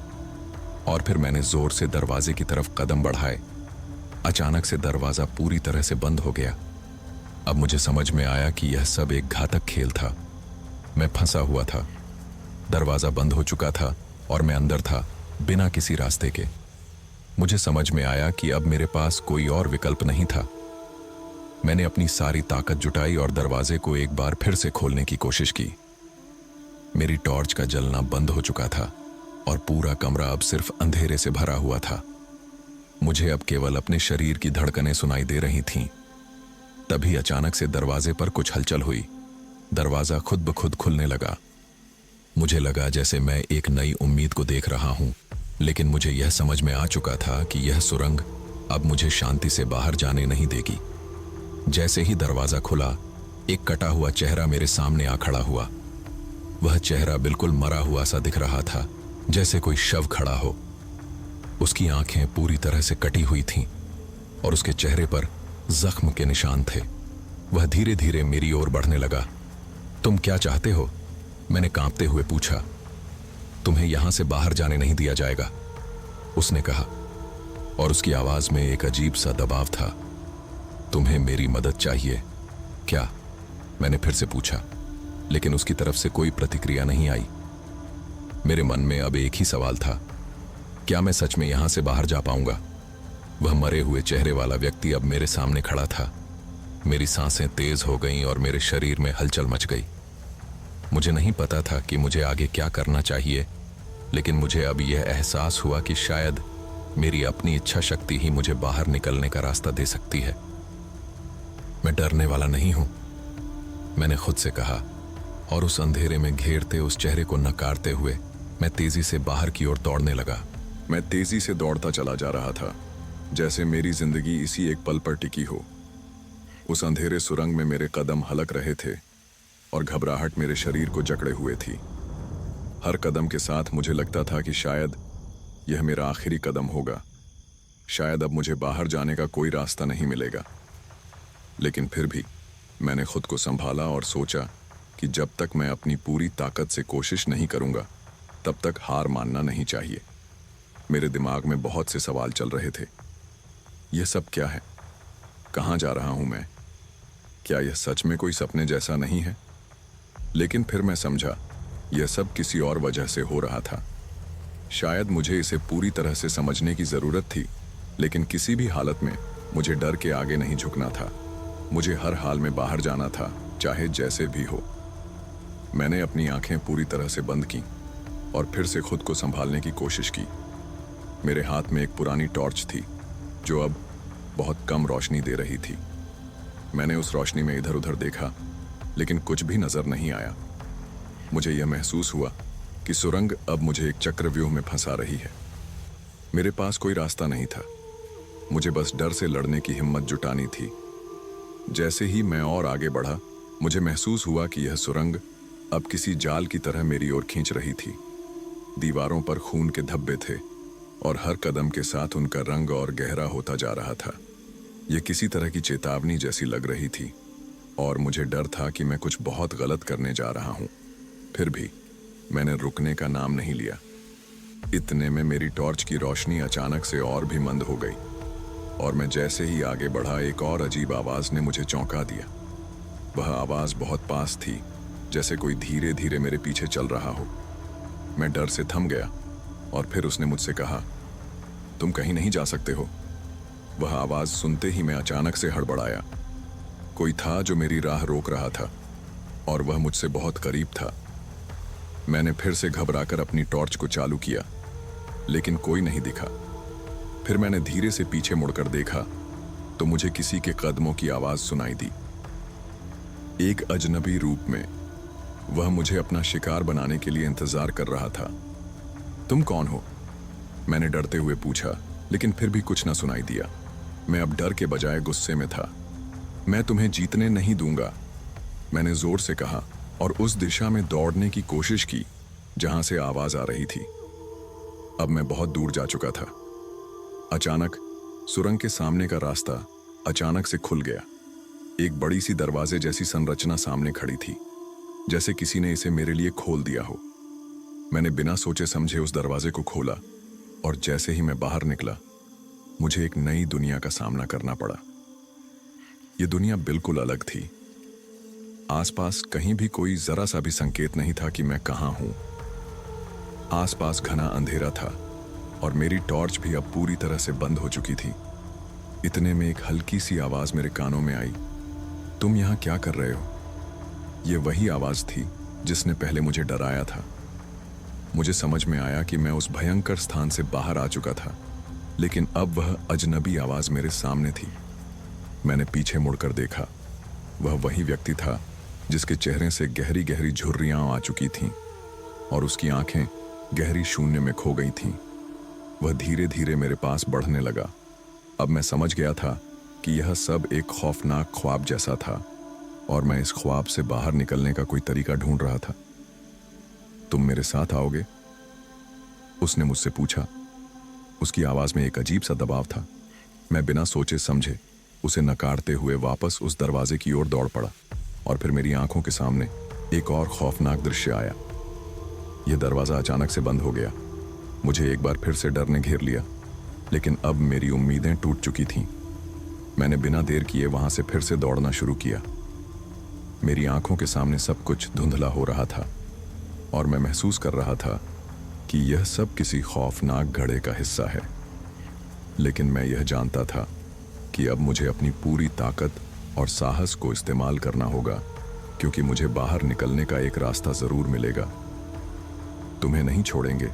[SPEAKER 1] और फिर मैंने जोर से दरवाजे की तरफ कदम बढ़ाए। अचानक से दरवाजा पूरी तरह से बंद हो गया। अब मुझे समझ में आया कि यह सब एक घातक खेल था। मैं फंसा हुआ था। दरवाजा बंद हो चुका था और मैं अंदर था, बिना किसी रास्ते के। मुझे समझ में आया कि अब मेरे पास कोई और विकल्प नहीं था। मैंने अपनी सारी ताकत जुटाई और दरवाजे को एक बार फिर से खोलने की कोशिश की। मेरी टॉर्च का जलना बंद हो चुका था और पूरा कमरा अब सिर्फ अंधेरे से भरा हुआ था। मुझे अब केवल अपने शरीर की धड़कनें सुनाई दे रही थीं। तभी अचानक से दरवाजे पर कुछ हलचल हुई। दरवाजा खुद ब खुद खुलने लगा। मुझे लगा जैसे मैं एक नई उम्मीद को देख रहा हूं, लेकिन मुझे यह समझ में आ चुका था कि यह सुरंग अब मुझे शांति से बाहर जाने नहीं देगी। जैसे ही दरवाजा खुला, एक कटा हुआ चेहरा मेरे सामने आ खड़ा हुआ। वह चेहरा बिल्कुल मरा हुआ सा दिख रहा था, जैसे कोई शव खड़ा हो। उसकी आंखें पूरी तरह से कटी हुई थीं और उसके चेहरे पर जख्म के निशान थे। वह धीरे धीरे मेरी ओर बढ़ने लगा। तुम क्या चाहते हो? मैंने कांपते हुए पूछा। तुम्हें यहां से बाहर जाने नहीं दिया जाएगा, उसने कहा, और उसकी आवाज में एक अजीब सा दबाव था। तुम्हें मेरी मदद चाहिए क्या? मैंने फिर से पूछा, लेकिन उसकी तरफ से कोई प्रतिक्रिया नहीं आई। मेरे मन में अब एक ही सवाल था, क्या मैं सच में यहां से बाहर जा पाऊंगा? वह मरे हुए चेहरे वाला व्यक्ति अब मेरे सामने खड़ा था। मेरी सांसें तेज हो गईं और मेरे शरीर में हलचल मच गई। मुझे नहीं पता था कि मुझे आगे क्या करना चाहिए, लेकिन मुझे अब यह एहसास हुआ कि शायद मेरी अपनी इच्छा शक्ति ही मुझे बाहर निकलने का रास्ता दे सकती है। मैं डरने वाला नहीं हूं, मैंने खुद से कहा, और उस अंधेरे में घेरते उस चेहरे को नकारते हुए मैं तेजी से बाहर की ओर दौड़ने लगा। मैं तेजी से दौड़ता चला जा रहा था, जैसे मेरी जिंदगी इसी एक पल पर टिकी हो। उस अंधेरे सुरंग में मेरे कदम हलक रहे थे और घबराहट मेरे शरीर को जकड़े हुए थी। हर कदम के साथ मुझे लगता था कि शायद यह मेरा आखिरी कदम होगा। शायद अब मुझे बाहर जाने का कोई रास्ता नहीं मिलेगा। लेकिन फिर भी मैंने खुद को संभाला और सोचा कि जब तक मैं अपनी पूरी ताकत से कोशिश नहीं करूंगा, तब तक हार मानना नहीं चाहिए। मेरे दिमाग में बहुत से सवाल चल रहे थे। यह सब क्या है? कहां जा रहा हूं मैं? क्या यह सच में कोई सपने जैसा नहीं है? लेकिन फिर मैं समझा, यह सब किसी और वजह से हो रहा था। शायद मुझे इसे पूरी तरह से समझने की जरूरत थी, लेकिन किसी भी हालत में मुझे डर के आगे नहीं झुकना था। मुझे हर हाल में बाहर जाना था, चाहे जैसे भी हो। मैंने अपनी आंखें पूरी तरह से बंद की और फिर से खुद को संभालने की कोशिश की। मेरे हाथ में एक पुरानी टॉर्च थी, जो अब बहुत कम रोशनी दे रही थी। मैंने उस रोशनी में इधर उधर देखा, लेकिन कुछ भी नजर नहीं आया। मुझे यह महसूस हुआ कि सुरंग अब मुझे एक चक्रव्यूह में फंसा रही है। मेरे पास कोई रास्ता नहीं था, मुझे बस डर से लड़ने की हिम्मत जुटानी थी। जैसे ही मैं और आगे बढ़ा, मुझे महसूस हुआ कि यह सुरंग अब किसी जाल की तरह मेरी ओर खींच रही थी। दीवारों पर खून के धब्बे थे और हर कदम के साथ उनका रंग और गहरा होता जा रहा था। यह किसी तरह की चेतावनी जैसी लग रही थी और मुझे डर था कि मैं कुछ बहुत गलत करने जा रहा हूं। फिर भी मैंने रुकने का नाम नहीं लिया। इतने में मेरी टॉर्च की रोशनी अचानक से और भी मंद हो गई और मैं जैसे ही आगे बढ़ा एक और अजीब आवाज ने मुझे चौंका दिया। वह आवाज बहुत पास थी, जैसे कोई धीरे धीरे मेरे पीछे चल रहा हो। मैं डर से थम गया और फिर उसने मुझसे कहा, तुम कहीं नहीं जा सकते हो। वह आवाज सुनते ही मैं अचानक से हड़बड़ाया। कोई था जो मेरी राह रोक रहा था और वह मुझसे बहुत करीब था। मैंने फिर से घबराकर अपनी टॉर्च को चालू किया, लेकिन कोई नहीं दिखा। फिर मैंने धीरे से पीछे मुड़कर देखा तो मुझे किसी के कदमों की आवाज सुनाई दी। एक अजनबी रूप में वह मुझे अपना शिकार बनाने के लिए इंतजार कर रहा था। तुम कौन हो? मैंने डरते हुए पूछा, लेकिन फिर भी कुछ न सुनाई दिया। मैं अब डर के बजाय गुस्से में था। मैं तुम्हें जीतने नहीं दूंगा, मैंने जोर से कहा और उस दिशा में दौड़ने की कोशिश की जहां से आवाज आ रही थी। अब मैं बहुत दूर जा चुका था। अचानक सुरंग के सामने का रास्ता अचानक से खुल गया। एक बड़ी सी दरवाजे जैसी संरचना सामने खड़ी थी, जैसे किसी ने इसे मेरे लिए खोल दिया हो। मैंने बिना सोचे समझे उस दरवाजे को खोला और जैसे ही मैं बाहर निकला, मुझे एक नई दुनिया का सामना करना पड़ा। यह दुनिया बिल्कुल अलग थी। आसपास कहीं भी कोई जरा सा भी संकेत नहीं था कि मैं कहां हूं। आसपास घना अंधेरा था और मेरी टॉर्च भी अब पूरी तरह से बंद हो चुकी थी। इतने में एक हल्की सी आवाज मेरे कानों में आई, तुम यहां क्या कर रहे हो? यह वही आवाज थी जिसने पहले मुझे डराया था। मुझे समझ में आया कि मैं उस भयंकर स्थान से बाहर आ चुका था, लेकिन अब वह अजनबी आवाज मेरे सामने थी। मैंने पीछे मुड़कर देखा। वह वही व्यक्ति था जिसके चेहरे से गहरी गहरी झुर्रियां आ चुकी थीं और उसकी आंखें गहरी शून्य में खो गई थीं। वह धीरे धीरे मेरे पास बढ़ने लगा। अब मैं समझ गया था कि यह सब एक खौफनाक ख्वाब जैसा था और मैं इस ख्वाब से बाहर निकलने का कोई तरीका ढूंढ रहा था। तुम मेरे साथ आओगे? उसने मुझसे पूछा। उसकी आवाज में एक अजीब सा दबाव था। मैं बिना सोचे समझे उसे नकारते हुए वापस उस दरवाजे की ओर दौड़ पड़ा और फिर मेरी आंखों के सामने एक और खौफनाक दृश्य आया। यह दरवाजा अचानक से बंद हो गया। मुझे एक बार फिर से डर ने घेर लिया, लेकिन अब मेरी उम्मीदें टूट चुकी थीं। मैंने बिना देर किए वहां से फिर से दौड़ना शुरू किया। मेरी आंखों के सामने सब कुछ धुंधला हो रहा था और मैं महसूस कर रहा था कि यह सब किसी खौफनाक घड़े का हिस्सा है। लेकिन मैं यह जानता था कि अब मुझे अपनी पूरी ताकत और साहस को इस्तेमाल करना होगा, क्योंकि मुझे बाहर निकलने का एक रास्ता जरूर मिलेगा। तुम्हें नहीं छोड़ेंगे,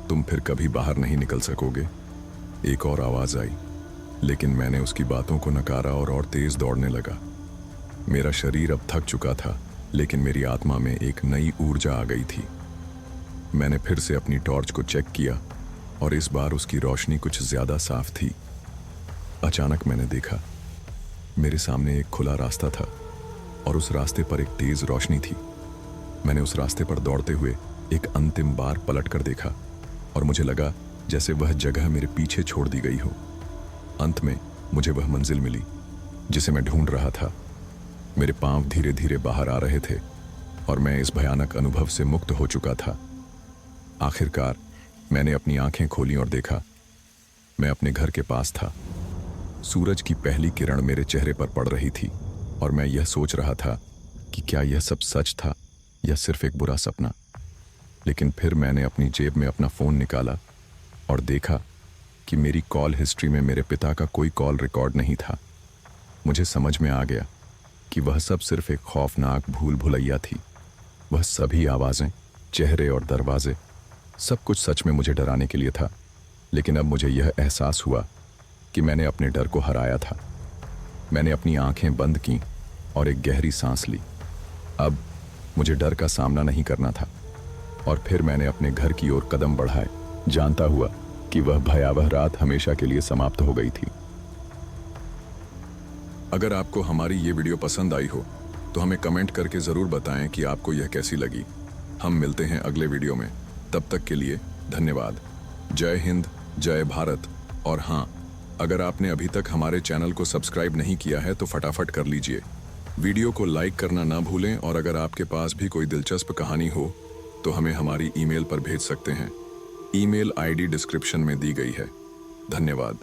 [SPEAKER 1] तुम फिर कभी बाहर नहीं निकल सकोगे। एक और आवाज आई, लेकिन मैंने उसकी बातों को नकारा और तेज दौड़ने लगा। मेरा शरीर अब थक चुका था, लेकिन मेरी आत्मा में एक नई ऊर्जा आ गई थी। मैंने फिर से अपनी टॉर्च को चेक किया और इस बार उसकी रोशनी कुछ ज्यादा साफ थी। अचानक मैंने देखा, मेरे सामने एक खुला रास्ता था और उस रास्ते पर एक तेज रोशनी थी। मैंने उस रास्ते पर दौड़ते हुए एक अंतिम बार पलट कर देखा और मुझे लगा जैसे वह जगह मेरे पीछे छोड़ दी गई हो। अंत में मुझे वह मंजिल मिली जिसे मैं ढूंढ रहा था। मेरे पांव धीरे धीरे बाहर आ रहे थे और मैं इस भयानक अनुभव से मुक्त हो चुका था। आखिरकार मैंने अपनी आंखें खोली और देखा, मैं अपने घर के पास था। सूरज की पहली किरण मेरे चेहरे पर पड़ रही थी और मैं यह सोच रहा था कि क्या यह सब सच था या सिर्फ एक बुरा सपना। लेकिन फिर मैंने अपनी जेब में अपना फ़ोन निकाला और देखा कि मेरी कॉल हिस्ट्री में मेरे पिता का कोई कॉल रिकॉर्ड नहीं था। मुझे समझ में आ गया कि वह सब सिर्फ एक खौफनाक भूल भुलैया थी। वह सभी आवाज़ें, चेहरे और दरवाजे, सब कुछ सच में मुझे डराने के लिए था। लेकिन अब मुझे यह एहसास हुआ कि मैंने अपने डर को हराया था। मैंने अपनी आंखें बंद की और एक गहरी सांस ली। अब मुझे डर का सामना नहीं करना था और फिर मैंने अपने घर की ओर कदम बढ़ाए, जानता हुआ कि वह भयावह रात हमेशा के लिए समाप्त हो गई थी। अगर आपको हमारी ये वीडियो पसंद आई हो तो हमें कमेंट करके ज़रूर बताएं कि आपको यह कैसी लगी। हम मिलते हैं अगले वीडियो में। तब तक के लिए धन्यवाद। जय हिंद, जय भारत। और हाँ, अगर आपने अभी तक हमारे चैनल को सब्सक्राइब नहीं किया है तो फटाफट कर लीजिए। वीडियो को लाइक करना ना भूलें और अगर आपके पास भी कोई दिलचस्प कहानी हो तो हमें हमारी ईमेल पर भेज सकते हैं। ईमेल आईडी डिस्क्रिप्शन में दी गई है। धन्यवाद।